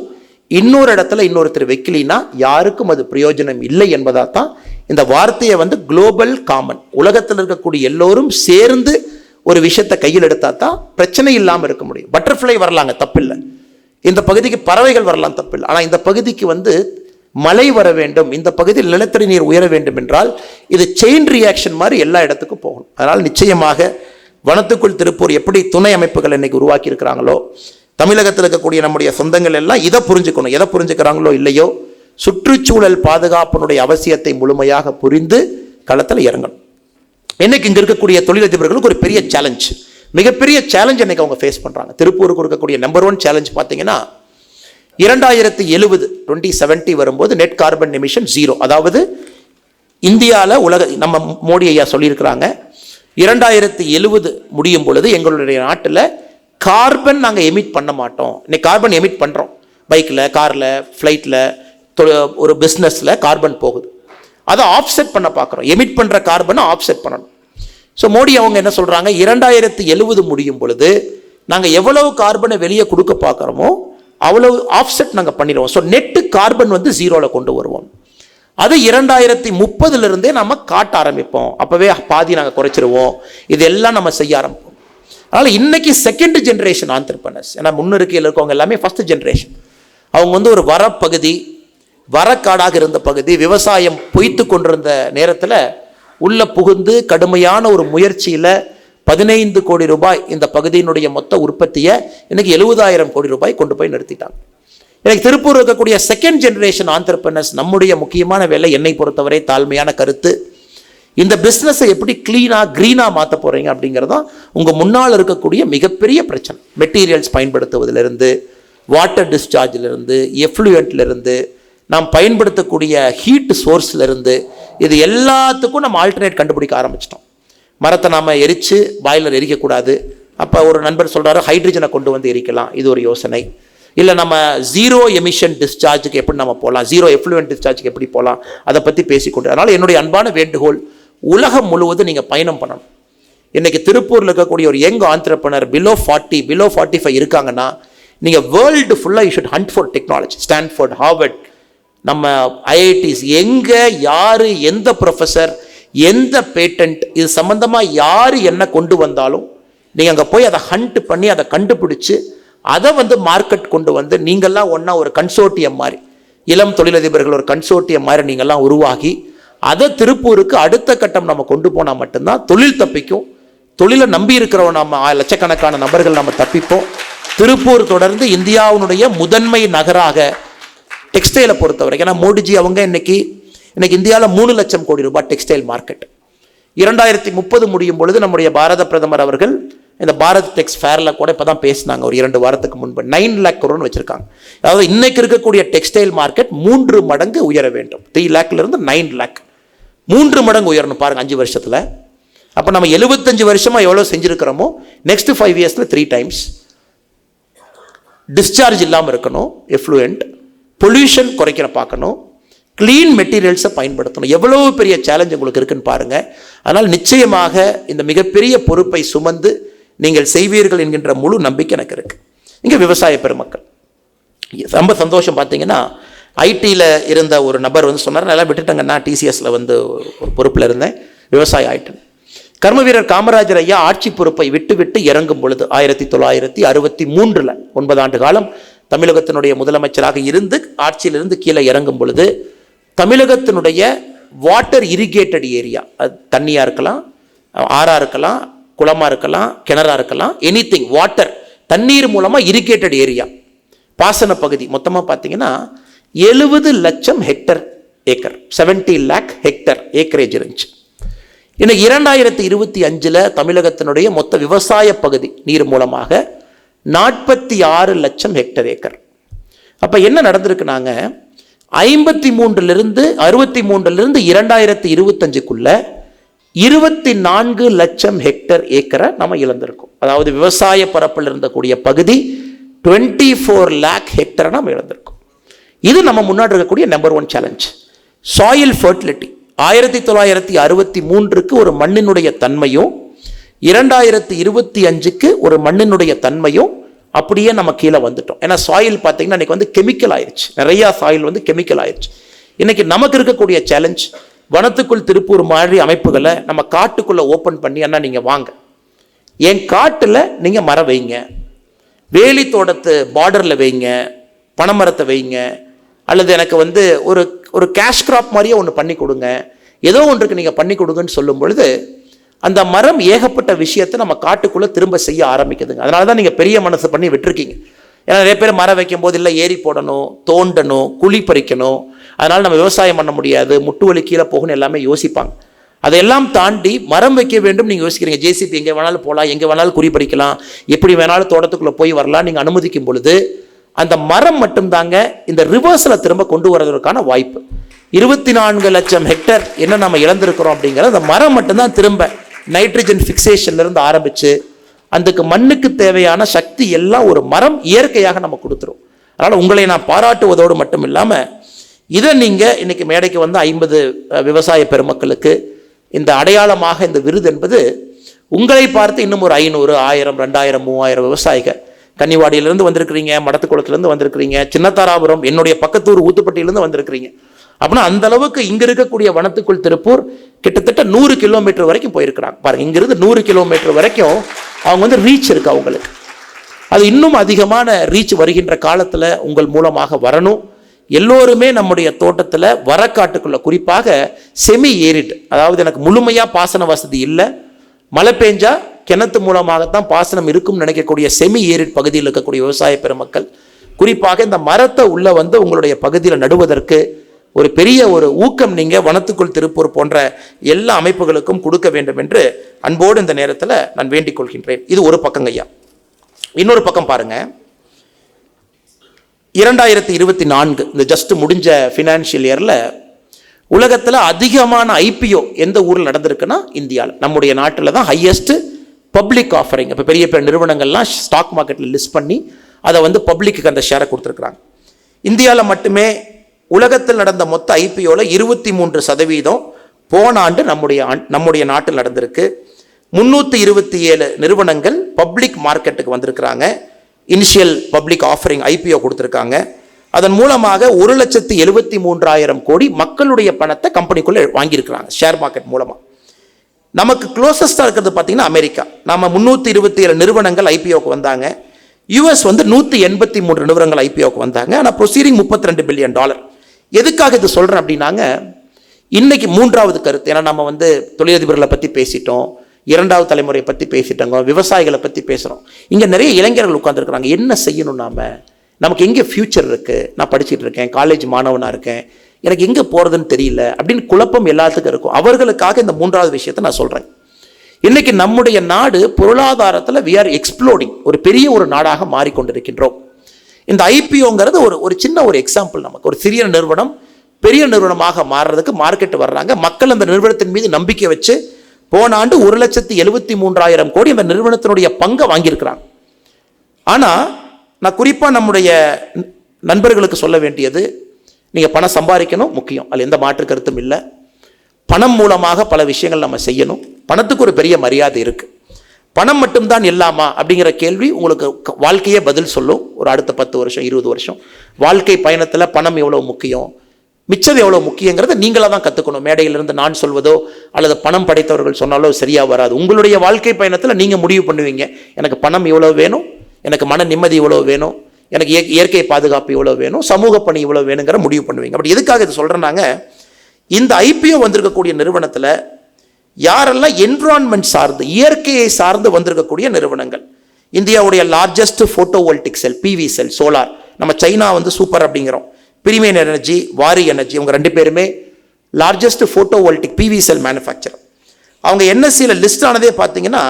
இன்னொரு இடத்துல இன்னொருத்தர் வைக்கலினா யாருக்கும் அது பிரயோஜனம் இல்லை என்பதாக தான் இந்த வார்த்தையை குளோபல் காமன், உலகத்தில் இருக்கக்கூடிய எல்லோரும் சேர்ந்து ஒரு விஷயத்தை கையில் எடுத்தா தான் பிரச்சனை இல்லாமல் இருக்க முடியும். பட்டர்ஃப்ளை வரலாங்க, தப்பில்லை. இந்த பகுதிக்கு பறவைகள் வரலாம், தப்பில்லை. ஆனால் இந்த பகுதிக்கு மழை வர வேண்டும், இந்த பகுதியில் நிலத்தடி நீர் உயர வேண்டும் என்றால் இது செயின் ரியாக்ஷன் மாதிரி எல்லா இடத்துக்கும் போகணும். அதனால் நிச்சயமாக வனத்துக்குள் திருப்பூர் எப்படி துணை அமைப்புகள் இன்னைக்கு உருவாக்கி இருக்கிறாங்களோ, தமிழகத்தில் இருக்கக்கூடிய நம்முடைய சொந்தங்கள் எல்லாம் இதை புரிஞ்சுக்கணும். எதை புரிஞ்சுக்கிறாங்களோ இல்லையோ, சுற்றுச்சூழல் பாதுகாப்பினுடைய அவசியத்தை முழுமையாக புரிந்து களத்தில் இறங்கணும். இன்னைக்கு இங்கே இருக்கக்கூடிய தொழிலதிபர்களுக்கு ஒரு பெரிய சேலஞ்ச், மிகப்பெரிய சேலஞ்ச் இன்னைக்கு அவங்க ஃபேஸ் பண்ணுறாங்க. திருப்பூருக்கு இருக்கக்கூடிய நம்பர் 1 சேலஞ்ச் பார்த்தீங்கன்னா 2070 வரும்போது நெட் கார்பன் எமிஷன் 0. அதாவது இந்தியாவில் நம்ம மோடி ஐயா சொல்லியிருக்கிறாங்க, 2070 முடியும் பொழுது எங்களுடைய நாட்டில் கார்பன் நாங்கள் எமிட் பண்ண மாட்டோம். இன்னைக்கு கார்பன் எமிட் பண்ணுறோம், பைக்கில், காரில், ஃப்ளைட்டில், ஒரு பிஸ்னஸில் கார்பன் போகுது. அதை ஆஃப்செட் பண்ண பார்க்குறோம், எமிட் பண்ணுற கார்பனை ஆஃப்செட் பண்ணணும். ஸோ மோடி அவங்க என்ன சொல்கிறாங்க, 2070 முடியும் பொழுது நாங்கள் எவ்வளவு கார்பனை வெளியே கொடுக்க பார்க்குறோமோ அவ்வளவு ஆஃப்செட் நாங்கள் பண்ணிடுவோம். ஸோ நெட்டு கார்பன் 0ல் கொண்டு வருவோம். அது 2030 நம்ம காட்ட ஆரம்பிப்போம். அப்போவே பாதி நாங்கள் குறைச்சிருவோம். இதெல்லாம் நம்ம செய்ய ஆரம்பிப்போம். அதனால் இன்னைக்கு செகண்ட் ஜென்ரேஷன் ஆண்டர்பிரனர்ஸ், ஏன்னா முன்னிருக்கையில் இருக்கவங்க எல்லாமே ஃபர்ஸ்ட் ஜென்ரேஷன். அவங்க ஒரு வரப்பகுதி, வரக்காடாக இருந்த பகுதி, விவசாயம் பொய்த்து கொண்டிருந்த நேரத்தில் உள்ள புகுந்து கடுமையான ஒரு முயற்சியில் 15 கோடி ரூபாய் இந்த பகுதியினுடைய மொத்த உற்பத்தியை இன்னைக்கு 70,000 கோடி ரூபாய் கொண்டு போய் நிறுத்திட்டாங்க. எனக்கு திருப்பூர் இருக்கக்கூடிய செகண்ட் ஜென்ரேஷன் ஆண்டர்பிரனர்ஸ் நம்முடைய முக்கியமான வேலை, என்னை பொறுத்தவரை தாழ்மையான கருத்து, இந்த பிஸ்னஸை எப்படி கிளீனாக க்ரீனாக மாற்ற போகிறீங்க அப்படிங்கிறதான் உங்கள் முன்னால் இருக்கக்கூடிய மிகப்பெரிய பிரச்சனை. மெட்டீரியல்ஸ் பயன்படுத்துவதிலிருந்து, வாட்டர் டிஸ்சார்ஜிலிருந்து, எஃப்ளூயன்ட்லேருந்து, நாம் பயன்படுத்தக்கூடிய ஹீட் சோர்ஸ்லேருந்து, இது எல்லாத்துக்கும் நம்ம ஆல்டர்னேட் கண்டுபிடிக்க ஆரம்பிச்சிட்டோம். மரத்தை நாம் எரித்து பாய்லர் எரிக்கக்கூடாது. அப்போ ஒரு நண்பர் சொல்கிறாரு ஹைட்ரஜனை கொண்டு எரிக்கலாம், இது ஒரு யோசனை. இல்லை நம்ம 0 எமிஷன் டிஸ்சார்ஜுக்கு எப்படி நம்ம போகலாம், 0 எஃப்ளூயன்ட் டிஸ்சார்ஜுக்கு எப்படி போகலாம், அதை பற்றி பேசிக்கொண்டு. அதனால் என்னுடைய அன்பான வேண்டுகோள், உலகம் முழுவதும் நீங்கள் பயணம் பண்ணணும். இன்றைக்கி திருப்பூரில் இருக்கக்கூடிய ஒரு யங் ஆண்டர்பிரனர் பிலோ 45 இருக்காங்கன்னா, நீங்கள் வேர்ல்டு ஃபுல்லாக you should hunt for technology. Stanford, Harvard, நம்ம ஐஐடிஸ், எங்கே யார், எந்த ப்ரொஃபஸர், எந்த பேட்டன்ட், இது சம்மந்தமாக யார் என்ன கொண்டு வந்தாலும் நீங்கள் அங்கே போய் அதை ஹண்ட் பண்ணி அதை கண்டுபிடிச்சி அதை மார்க்கெட் கொண்டு நீங்கள்லாம் ஒன்றா ஒரு கன்சோர்ட்டியம் மாதிரி, இளம் தொழிலதிபர்கள் ஒரு கன்சோர்ட்டியம் மாதிரி நீங்கள்லாம் உருவாகி அதை திருப்பூருக்கு அடுத்த கட்டம் நம்ம கொண்டு போனால் மட்டும்தான் தொழில் தப்பிக்கும். தொழிலை நம்பி இருக்கிறவங்க நம்ம லட்சக்கணக்கான நபர்கள் நம்ம தப்பிப்போம். திருப்பூர் தொடர்ந்து இந்தியாவினுடைய முதன்மை நகராக டெக்ஸ்டைலை பொறுத்த வரைக்கும், ஏன்னா மோடிஜி அவங்க இன்னைக்கு இந்தியாவில் 3 லட்சம் கோடி ரூபாய் டெக்ஸ்டைல் மார்க்கெட். 2030 முடியும் பொழுது நம்முடைய பாரத பிரதமர் அவர்கள் இந்த பாரத் டெக்ஸ் ஃபேரில் கூட இப்போ தான் பேசினாங்க, ஒரு 2 வாரத்துக்கு முன்பு 9 லேக் crore வச்சுருக்காங்க. அதாவது இன்னைக்கு இருக்கக்கூடிய டெக்ஸ்டைல் மார்க்கெட் 3 மடங்கு உயர வேண்டும். 3 லேக்லேருந்து 9 லேக். 3 மடங்கு உயரணும் பாருங்கள் 5 வருஷத்தில். அப்போ நம்ம 75 வருஷமாக எவ்வளோ செஞ்சுருக்கிறோமோ நெக்ஸ்ட் 5 இயர்ஸில் 3 டைம்ஸ். டிஸ்சார்ஜ் இல்லாமல் இருக்கணும், எஃப்ளூயன்ட், பொல்யூஷன் குறைக்கிற பார்க்கணும், க்ளீன் மெட்டீரியல்ஸை பயன்படுத்தணும். எவ்வளோ பெரிய சேலஞ்ச் உங்களுக்கு இருக்குன்னு பாருங்கள். அதனால் நிச்சயமாக இந்த மிகப்பெரிய பொறுப்பை சுமந்து நீங்கள் செய்வீர்கள் என்கின்ற முழு நம்பிக்கை எனக்கு இருக்குது. இங்கே விவசாய பெருமக்கள் ரொம்ப சந்தோஷம். பார்த்தீங்கன்னா ஐடியில் இருந்த ஒரு நபர் வந்து சொன்னார், நல்லா விட்டுட்டேங்க, நான் டிசிஎஸில் வந்து ஒரு பொறுப்பில் இருந்தேன், விவசாயம் ஆயிட்டேன். கர்ம வீரர் காமராஜர் ஐயா ஆட்சி பொறுப்பை விட்டு இறங்கும் பொழுது 1963 9 ஆண்டு காலம் தமிழகத்தினுடைய முதலமைச்சராக இருந்து ஆட்சியிலிருந்து கீழே இறங்கும் பொழுது தமிழகத்தினுடைய வாட்டர் இரிகேட்டட் ஏரியா, அது தண்ணியாக இருக்கலாம், ஆறாக இருக்கலாம், குளமாக இருக்கலாம், கிணறாக இருக்கலாம், எனிதிங் வாட்டர், தண்ணீர் மூலமாக இரிகேட்டட் ஏரியா, பாசன பகுதி மொத்தமாக பார்த்தீங்கன்னா 70 லட்சம் hectare acre, 70 lakh hectare acreage இருந்துச்சு. இன்னைக்கு 2025 தமிழகத்தினுடைய மொத்த விவசாய பகுதி நீர் மூலமாக 46 லட்சம் ஹெக்டர் ஏக்கர். அப்போ என்ன நடந்திருக்குனாங்க, 63 2025 24 லட்சம் ஹெக்டர் ஏக்கரை நம்ம இழந்திருக்கோம். அதாவது விவசாய பரப்பில் இருந்தக்கூடிய பகுதி 24 lakh ஹெக்டரை நம்ம இழந்திருக்கோம். இது நம்ம முன்னாடி இருக்கக்கூடிய நம்பர் 1 சேலஞ்ச். சாயில் ஃபர்டிலிட்டி 1963 ஒரு மண்ணினுடைய தன்மையும் 2025 ஒரு மண்ணினுடைய தன்மையும் அப்படியே நம்ம கீழே வந்துட்டோம். ஏன்னா சாயில் பார்த்தீங்கன்னா இன்னைக்கு வந்து கெமிக்கல் ஆயிடுச்சு, நிறையா சாயில் வந்து கெமிக்கல் ஆயிடுச்சு. இன்னைக்கு நமக்கு இருக்கக்கூடிய சேலஞ்ச், வனத்துக்குள் திருப்பூர் மாதிரி அமைப்புகளை நம்ம காட்டுக்குள்ளே ஓப்பன் பண்ணி, அண்ணா நீங்கள் வாங்க என் காட்டில் நீங்கள் மரம் வைங்க, வேலி தோட்டத்து பார்டரில் வைங்க, பனைமரத்தை வைங்க, அல்லது எனக்கு வந்து ஒரு கேஷ் கிராப் மாதிரியே ஒன்று பண்ணி கொடுங்க, ஏதோ ஒன்றுக்கு நீங்கள் பண்ணி கொடுங்கன்னு சொல்லும் பொழுது அந்த மரம் ஏகப்பட்ட விஷயத்தை நம்ம காட்டுக்குள்ளே திரும்ப செய்ய ஆரம்பிக்குதுங்க. அதனால தான் நீங்கள் பெரிய மனசு பண்ணி விட்டுருக்கீங்க. ஏன்னா நிறைய பேர் மரம் வைக்கும் போது இல்லை ஏரி போடணும், தோண்டணும், குழி பறிக்கணும், அதனால் நம்ம விவசாயம் பண்ண முடியாது, முட்டு வலி கீழே போகணும் எல்லாமே யோசிப்பாங்க. அதையெல்லாம் தாண்டி மரம் வைக்க வேண்டும் நீங்கள் யோசிக்கிறீங்க. ஜேசிபி எங்கே வேணாலும் போகலாம், எங்கே வேணாலும் குறி பறிக்கலாம், எப்படி வேணாலும் தோட்டத்துக்குள்ளே போய் வரலாம் நீங்கள் அனுமதிக்கும் பொழுது அந்த மரம் மட்டும்தாங்க இந்த ரிவர்ஸில் திரும்ப கொண்டு வரதற்கான வாய்ப்பு. 24 லட்சம் ஹெக்டர் என்ன நம்ம இழந்திருக்கிறோம் அப்படிங்கிறது அந்த மரம் மட்டும்தான் திரும்ப நைட்ரஜன் ஃபிக்சேஷன்லேருந்து ஆரம்பித்து அதுக்கு மண்ணுக்கு தேவையான சக்தி எல்லாம் ஒரு மரம் இயற்கையாக நம்ம கொடுத்துரும். அதனால் உங்களை நான் பாராட்டுவதோடு மட்டும் இல்லாமல் இதை நீங்கள் இன்றைக்கி மேடைக்கு வந்து 50 விவசாய பெருமக்களுக்கு இந்த அடையாளமாக இந்த விருது என்பது உங்களை பார்த்து இன்னும் ஒரு 500, 1000, 2000, 3000 விவசாயிகள் கன்னிவாடியிலேருந்து வந்திருக்கிறீங்க, மடத்துக்குளத்துலேருந்து வந்திருக்கிறீங்க, சின்னத்தாராபுரம், என்னுடைய பக்கத்தூர் ஊத்துப்பட்டியிலேருந்து வந்திருக்கிறீங்க. அப்படின்னா அந்த அளவுக்கு இங்கே இருக்கக்கூடிய வனத்துக்குள் திருப்பூர் கிட்டத்தட்ட 100 கிலோமீட்டர் வரைக்கும் போயிருக்கிறாங்க பாருங்க. இங்கிருந்து 100 கிலோமீட்டர் வரைக்கும் அவங்க வந்து ரீச் இருக்கு அவங்களுக்கு. அது இன்னும் அதிகமான ரீச் வருகின்ற காலத்தில் உங்கள் மூலமாக வரணும். எல்லோருமே நம்முடைய தோட்டத்தில் வரக்காட்டுக்குள்ள, குறிப்பாக செமி ஏரிட், அதாவது எனக்கு முழுமையாக பாசன வசதி இல்லை, மழை பெஞ்சா கிணத்து மூலமாகத்தான் பாசனம் இருக்கும்னு நினைக்கக்கூடிய செமி ஏரிட் பகுதியில் இருக்கக்கூடிய விவசாய பெருமக்கள் குறிப்பாக இந்த மரத்தை உள்ள வந்து உங்களுடைய பகுதியில் நடுவதற்கு ஒரு பெரிய ஒரு ஊக்கம் நீங்கள் வனத்துக்குள் திருப்பூர் போன்ற எல்லா அமைப்புகளுக்கும் கொடுக்க வேண்டும் என்று அன்போடு இந்த நேரத்தில் நான் வேண்டிக் கொள்கின்றேன். இது ஒரு பக்கங்க ஐயா. இன்னொரு பக்கம் பாருங்க, 2024 இந்த ஜஸ்ட் முடிஞ்ச ஃபினான்ஷியல் இயரில் உலகத்தில் அதிகமான ஐபிஓ எந்த ஊரில் நடந்திருக்குன்னா இந்தியாவில், நம்முடைய நாட்டில் தான் ஹையஸ்ட் பப்ளிக் ஆஃபரிங். இப்போ பெரிய பெரிய நிறுவனங்கள்லாம் ஸ்டாக் மார்க்கெட்டில் லிஸ்ட் பண்ணி அதை வந்து பப்ளிக்கு அந்த ஷேரை கொடுத்துருக்குறாங்க. இந்தியாவில் மட்டுமே உலகத்தில் நடந்த மொத்த ஐபிஓவில் 23% போன ஆண்டு நம்முடைய நாட்டில் நடந்திருக்கு. 327 நிறுவனங்கள் பப்ளிக் மார்க்கெட்டுக்கு வந்திருக்கிறாங்க, இனிஷியல் பப்ளிக் ஆஃபரிங் ஐபிஓ கொடுத்துருக்காங்க. அதன் மூலமாக 1,73,000 கோடி மக்களுடைய பணத்தை கம்பெனிக்குள்ளே வாங்கியிருக்கிறாங்க ஷேர் மார்க்கெட் மூலமாக. நமக்கு க்ளோசஸ்டாக இருக்கிறது பார்த்தீங்கன்னா அமெரிக்கா. நம்ம 327 நிறுவனங்கள் ஐபிஓக்கு வந்தாங்க. யூஎஸ் வந்து 183 நிறுவனங்கள் ஐபிஓக்கு வந்தாங்க. ஆனால் ப்ரொசீடிங் $32 பில்லியன். எதுக்காக இது சொல்கிறேன் அப்படின்னாங்க, இன்னைக்கு 3வது கருத்து, ஏன்னா நம்ம வந்து தொழிலதிபர்களை பற்றி பேசிட்டோம், 2வது தலைமுறையை பற்றி பேசிட்டோங்க, விவசாயிகளை பற்றி பேசுகிறோம். இங்கே நிறைய இளைஞர்கள் உட்காந்துருக்குறாங்க. என்ன செய்யணும், நமக்கு எங்கே ஃப்யூச்சர் இருக்குது, நான் படிச்சுட்டு இருக்கேன், காலேஜ் மாணவனாக இருக்கேன், எனக்கு எங்கே போகிறதுன்னு தெரியல அப்படின்னு குழப்பம் எல்லாத்துக்கும் இருக்கும். அவர்களுக்காக இந்த 3வது விஷயத்தை நான் சொல்கிறேன். இன்னைக்கு நம்முடைய நாடு பொருளாதாரத்தில் we are exploding, ஒரு பெரிய ஒரு நாடாக மாறிக்கொண்டிருக்கின்றோம். இந்த ஐபிஓங்கிறது ஒரு சின்ன ஒரு எக்ஸாம்பிள். நமக்கு ஒரு சிறிய நிறுவனம் பெரிய நிறுவனமாக மாறுறதுக்கு மார்க்கெட் வர்றாங்க. மக்கள் அந்த நிறுவனத்தின் மீது நம்பிக்கை வச்சு போன ஆண்டு 1,73,000 கோடி அந்த நிறுவனத்தினுடைய பங்கை வாங்கியிருக்கிறாங்க. ஆனால் நான் குறிப்பாக நம்முடைய நண்பர்களுக்கு சொல்ல வேண்டியது, நீங்கள் பணம் சம்பாதிக்கணும் முக்கியம், அதில் எந்த மாற்று கருத்தும் இல்லை. பணம் மூலமாக பல விஷயங்கள் நம்ம செய்யணும். பணத்துக்கு ஒரு பெரிய மரியாதை இருக்குது. பணம் மட்டும்தான் இல்லாமா அப்படிங்கிற கேள்வி உங்களுக்கு வாழ்க்கையே பதில் சொல்லும். ஒரு அடுத்த 10 வருஷம் 20 வருஷம் வாழ்க்கை பயணத்தில் பணம் எவ்வளோ முக்கியம், மிச்சது எவ்வளோ முக்கியங்கிறத நீங்களாக தான் கற்றுக்கணும். மேடையிலிருந்து நான் சொல்வதோ அல்லது பணம் படைத்தவர்கள் சொன்னாலோ சரியாக வராது. உங்களுடைய வாழ்க்கை பயணத்தில் நீங்கள் முடிவு பண்ணுவீங்க, எனக்கு பணம் இவ்வளோ வேணும், எனக்கு மன நிம்மதி இவ்வளோ வேணும், எனக்கு இயற்கை பாதுகாப்பு இவ்வளோ வேணும், சமூக பணி இவ்வளோ வேணுங்கிற முடிவு பண்ணுவீங்க. அப்படி எதுக்காக இது சொல்கிறேன்னாங்க, இந்த ஐபிஓ வந்திருக்கக்கூடிய நிறுவனத்தில் யாரெல்லாம் என்விரான்மெண்ட் சார்ந்து இயற்கையை சார்ந்து வந்திருக்கக்கூடிய நிறுவனங்கள், இந்தியாவுடைய லார்ஜஸ்ட் போட்டோவோல்டிக் செல் பிவி செல் சோலார், நம்ம சைனா சூப்பர் அப்படிங்கிறோம், பிரிமியன் எனர்ஜி, வாரி எனர்ஜி, அவங்க 2 பேருமே லார்ஜஸ்ட் போட்டோவோல்டிக் பிவி செல் மேனுஃபேக்சரர். அவங்க என்எஸ்சியில் லிஸ்ட் ஆனதே பார்த்தீங்கன்னா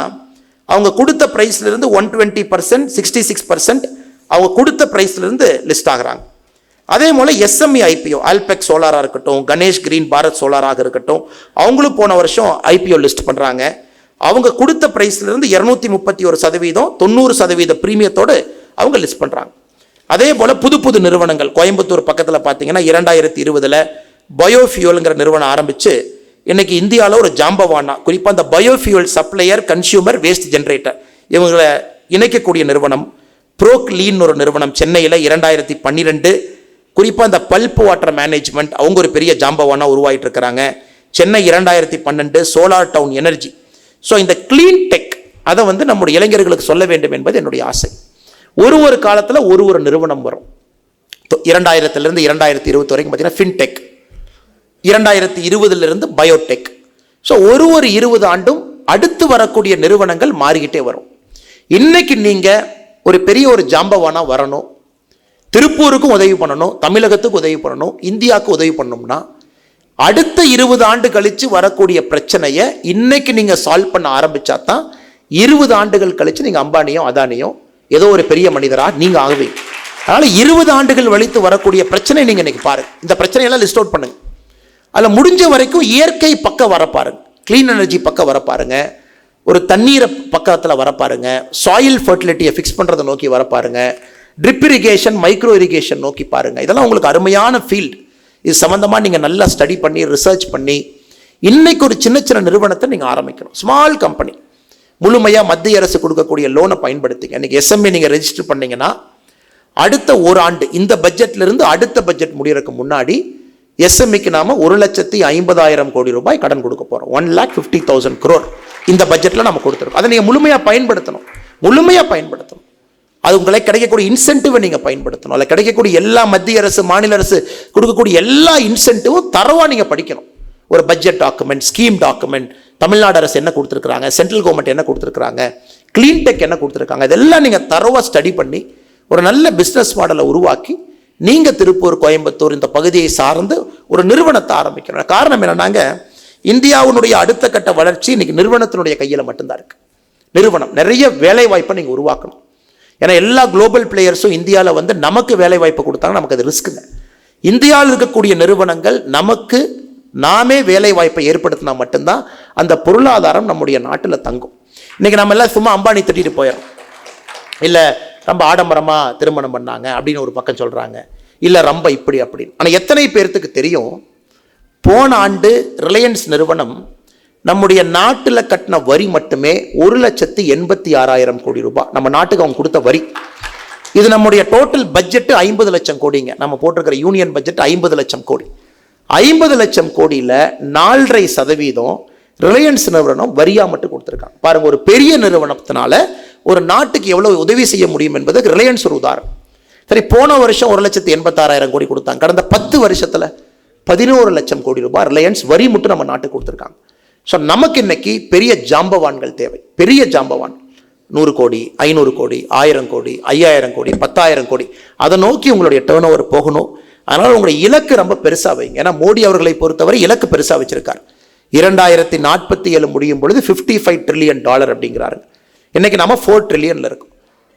அவங்க கொடுத்த ப்ரைஸ்லேருந்து 120%, 66% அவங்க கொடுத்த ப்ரைஸ்லேருந்து லிஸ்ட் ஆகிறாங்க. அதே போல் எஸ்எம்இ ஐபிஓ ஆல்பெக் சோலாராக இருக்கட்டும், கணேஷ் கிரீன் பாரத் சோலாராக இருக்கட்டும், அவங்களும் போன வருஷம் ஐபிஓ லிஸ்ட் பண்ணுறாங்க. அவங்க கொடுத்த ப்ரைஸ்லேருந்து 231%, 90% பிரீமியத்தோடு அவங்க லிஸ்ட் பண்ணுறாங்க. அதே போல் புது புது நிறுவனங்கள் கோயம்புத்தூர் பக்கத்தில் பார்த்தீங்கன்னா 2020 பயோஃபியூலுங்கிற நிறுவனம் ஆரம்பித்து இன்னைக்கு இந்தியாவில் ஒரு ஜாம்பவானா, குறிப்பாக அந்த biofuel supplier consumer waste generator இவங்களை இணைக்கக்கூடிய நிறுவனம் ப்ரோக்லீன் ஒரு நிறுவனம் சென்னையில் 2012, குறிப்பாக இந்த பல்ப் வாட்டர் மேனேஜ்மெண்ட் அவங்க ஒரு பெரிய ஜாம்பவானா உருவாகிட்டு இருக்கிறாங்க. Chennai 2012 solar town energy. So இந்த கிளீன் டெக் அதை நம்முடைய இளைஞர்களுக்கு சொல்ல வேண்டும் என்பது என்னுடைய ஆசை. ஒரு காலத்தில் ஒரு நிறுவனம் வரும். 2000 2020 வரைக்கும் பார்த்தீங்கன்னா ஃபின்டெக், 2020 பயோடெக். ஸோ ஒரு 20 ஆண்டும் அடுத்து வரக்கூடிய நிறுவனங்கள் மாறிக்கிட்டே வரும். இன்னைக்கு நீங்கள் ஒரு பெரிய ஒரு ஜாம்பவானா வரணும், திருப்பூருக்கும் உதவி பண்ணணும், தமிழகத்துக்கு உதவி பண்ணணும், இந்தியாவுக்கு உதவி பண்ணணும்னா அடுத்த 20 ஆண்டு கழித்து வரக்கூடிய பிரச்சனையை இன்னைக்கு நீங்கள் சால்வ் பண்ண ஆரம்பித்தா தான் 20 ஆண்டுகள் கழித்து நீங்கள் அம்பானியோ அதானியோ ஏதோ ஒரு பெரிய மனிதராக நீங்கள் ஆகுவீங்க. அதனால் 20 ஆண்டுகள் வழித்து வரக்கூடிய பிரச்சனை நீங்கள் இன்னைக்கு பாருங்கள். இந்த பிரச்சனையெல்லாம் லிஸ்ட் அவுட் பண்ணுங்க. அதில் முடிஞ்ச வரைக்கும் இயற்கை பக்கம் வர பாருங்க, க்ளீன் எனர்ஜி பக்கம் வர பாருங்க, ஒரு தண்ணீரை பக்கத்தில் வர பாருங்க, சாயில் ஃபர்டிலிட்டியை ஃபிக்ஸ் பண்ணுறதை நோக்கி வர பாருங்க, ட்ரிப் இரிகேஷன் மைக்ரோ இரிகேஷன் நோக்கி பாருங்க. இதெல்லாம் உங்களுக்கு அருமையான ஃபீல்டு. இது சம்மந்தமாக நீங்கள் நல்லா ஸ்டடி பண்ணி ரிசர்ச் பண்ணி இன்னைக்கு ஒரு சின்ன சின்ன நிறுவனத்தை நீங்கள் ஆரம்பிக்கணும். ஸ்மால் கம்பெனி முழுமையாக மத்திய அரசு கொடுக்கக்கூடிய லோனை பயன்படுத்திங்க. இன்னைக்கு எஸ்எம்ஏ நீங்கள் ரெஜிஸ்டர் பண்ணீங்கன்னா அடுத்த ஒரு ஆண்டு இந்த பட்ஜெட்லேருந்து அடுத்த பட்ஜெட் முடியறதுக்கு முன்னாடி எஸ்எம்இக்கு நாம 1,50,000 கோடி ரூபாய் கடன் கொடுக்க போகிறோம். 1,50,000 crore இந்த பட்ஜெட்டில் நம்ம கொடுத்துருக்கோம். அதை நீங்கள் முழுமையாக பயன்படுத்தணும். அது உங்களுக்கு கிடைக்கக்கூடிய இன்சென்டிவை நீங்கள் பயன்படுத்தணும். அதில் கிடைக்கக்கூடிய எல்லா மத்திய அரசு மாநில அரசு கொடுக்கக்கூடிய எல்லா இன்சென்டிவும் தரவாக நீங்கள் படிக்கணும். ஒரு budget document, scheme document, Tamil Nadu அரசு என்ன கொடுத்துருக்காங்க, சென்ட்ரல் கவர்மெண்ட் என்ன கொடுத்துருக்காங்க, கிளீன் டெக் என்ன கொடுத்துருக்காங்க, இதெல்லாம் நீங்கள் தரவாக ஸ்டடி பண்ணி ஒரு நல்ல பிஸ்னஸ் மாடலை உருவாக்கி நீங்கள் திருப்பூர் கோயம்புத்தூர் இந்த பகுதியை சார்ந்து ஒரு நிறுவனத்தை ஆரம்பிக்கணும். காரணம் என்னன்னாங்க, இந்தியாவுடைய அடுத்த கட்ட வளர்ச்சி இன்னைக்கு நிறுவனத்தினுடைய கையில் மட்டும்தான் இருக்கு. நிறுவனம் நிறைய வேலை வாய்ப்பை நீங்கள் உருவாக்கணும். ஏன்னா எல்லா குளோபல் பிளேயர்ஸும் இந்தியாவில் நமக்கு வேலை வாய்ப்பு கொடுத்தாங்க, நமக்கு அது ரிஸ்க்குங்க. இந்தியாவில் இருக்கக்கூடிய நிறுவனங்கள் நமக்கு நாமே வேலை வாய்ப்பை ஏற்படுத்தினா மட்டும்தான் அந்த பொருளாதாரம் நம்முடைய நாட்டில் தங்கும். இன்னைக்கு நம்ம எல்லாம் சும்மா அம்பானி திட்டிட்டு போயிடும், இல்லை ரொம்ப ஆடம்பரமாக திருமணம் பண்ணாங்க அப்படின்னு ஒரு பக்கம் சொல்கிறாங்க, இல்லை ரொம்ப இப்படி அப்படின்னு. ஆனால் எத்தனை பேர்த்துக்கு தெரியும், போன ஆண்டு ரிலையன்ஸ் நிறுவனம் நம்முடைய நாட்டில் கட்டின வரி மட்டுமே 1,86,000 கோடி ரூபாய் நம்ம நாட்டுக்கு அவங்க கொடுத்த வரி. இது நம்முடைய டோட்டல் பட்ஜெட்டு 50 லட்சம் கோடிங்க. நம்ம போட்டிருக்கிற யூனியன் பட்ஜெட் 50 லட்சம் கோடி. 50 லட்சம் கோடியில் 4.5% ரிலையன்ஸ் நிறுவனம் வரியா மட்டும் கொடுத்துருக்காங்க. பாருங்க, ஒரு பெரிய நிறுவனத்தினால ஒரு நாட்டுக்கு எவ்வளவு உதவி செய்ய முடியும் என்பதுக்கு ரிலையன்ஸ் ஒரு உதாரணம். சரி, போன வருஷம் 1,86,000 கோடி கொடுத்தாங்க. கடந்த 10 வருஷத்துல 11 லட்சம் கோடி ரூபாய் ரிலையன்ஸ் வரி மட்டும் நம்ம நாட்டுக்கு கொடுத்துருக்காங்க. ஸோ நமக்கு இன்னைக்கு பெரிய ஜாம்பவான்கள் தேவை. பெரிய ஜாம்பவான் 100 கோடி, 500 கோடி, 1000 கோடி, 5000 கோடி, 10,000 கோடி, அதை நோக்கி உங்களுடைய டேர்ன் ஓவர் போகணும். அதனால் உங்களுடைய இலக்கு ரொம்ப பெருசாக வைங்க. ஏன்னா மோடி அவர்களை பொறுத்தவரை இலக்கு பெருசாக வச்சிருக்காரு. 2047 முடியும் பொழுது $55 trillion அப்படிங்கிறாரு. இன்னைக்கு நம்ம 4 trillion இருக்கும்.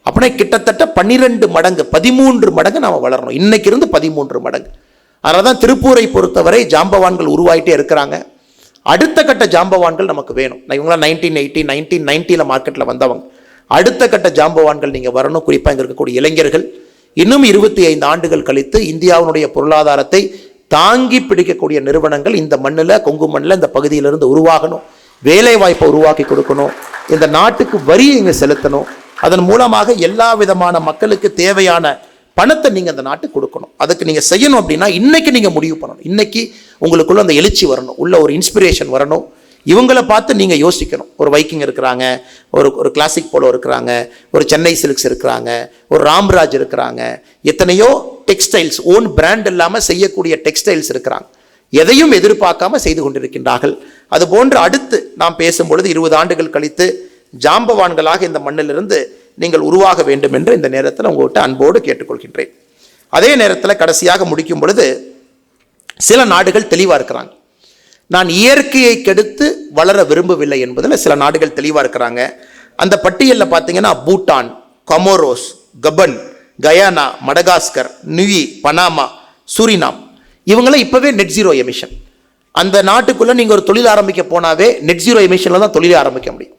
அப்படின்னா கிட்டத்தட்ட 12 மடங்கு 13 மடங்கு நாம வளரணும். இன்னைக்கு இருந்து 13 மடங்கு. அதனால தான் திருப்பூரை பொறுத்தவரை ஜாம்பவான்கள் உருவாயிட்டே இருக்கிறாங்க. அடுத்த கட்ட ஜாம்பவான்கள் நமக்கு வேணும். இவங்களாம் 1990 மார்க்கெட்டில் வந்தவங்க. அடுத்த கட்ட ஜாம்பவான்கள் நீங்கள் வரணும். குறிப்பாக இங்கே இருக்கக்கூடிய இளைஞர்கள் இன்னும் 25 ஆண்டுகள் கழித்து இந்தியாவினுடைய பொருளாதாரத்தை தாங்கி பிடிக்கக்கூடிய நிறுவனங்கள் இந்த மண்ணில், கொங்கு மண்ணில், இந்த பகுதியிலிருந்து உருவாகணும். வேலை வாய்ப்பை உருவாக்கி கொடுக்கணும். இந்த நாட்டுக்கு வரியை இங்கே செலுத்தணும். அதன் மூலமாக எல்லா விதமான மக்களுக்கு தேவையான பணத்தை நீங்கள் அந்த நாட்டுக்கு கொடுக்கணும். அதுக்கு நீங்கள் செய்யணும் அப்படின்னா இன்னைக்கு நீங்கள் முடிவு பண்ணணும். இன்னைக்கு உங்களுக்குள்ள அந்த எழுச்சி வரணும், உள்ள ஒரு இன்ஸ்பிரேஷன் வரணும். இவங்களை பார்த்து நீங்கள் யோசிக்கணும். ஒரு வைக்கிங் இருக்கிறாங்க, ஒரு கிளாசிக் போலோ இருக்கிறாங்க, ஒரு சென்னை சில்க்ஸ் இருக்கிறாங்க, ஒரு ராம்ராஜ் இருக்கிறாங்க, எத்தனையோ டெக்ஸ்டைல்ஸ் ஓன் பிராண்ட் இல்லாமல் செய்யக்கூடிய டெக்ஸ்டைல்ஸ் இருக்கிறாங்க. எதையும் எதிர்பார்க்காம செய்து கொண்டிருக்கின்றார்கள். அது போன்று அடுத்து நாம் பேசும்பொழுது 20 ஆண்டுகள் கழித்து ஜாம்பவான்களாக இந்த மண்ணிலிருந்து நீங்கள் உருவாக வேண்டும் என்று இந்த நேரத்தில் உங்கள்கிட்ட அன்போடு கேட்டுக்கொள்கின்றேன். அதே நேரத்தில் கடைசியாக முடிக்கும் பொழுது சில நாடுகள் தெளிவாக இருக்கிறாங்க. நான் இயற்கையை கெடுத்து வளர விரும்பவில்லை என்பதில் சில நாடுகள் தெளிவாக இருக்கிறாங்க. அந்த பட்டியலில் பார்த்தீங்கன்னா Bhutan, Comoros, Gabon, Guyana, Madagascar, Niue, Panama, Suriname, இவங்களாம் இப்போவே நெட் ஜீரோ எமிஷன். அந்த நாட்டுக்குள்ளே நீங்கள் ஒரு தொழில் ஆரம்பிக்க போனாவே நெட் ஜீரோ எமிஷனில் தான் தொழிலை ஆரம்பிக்க முடியும்.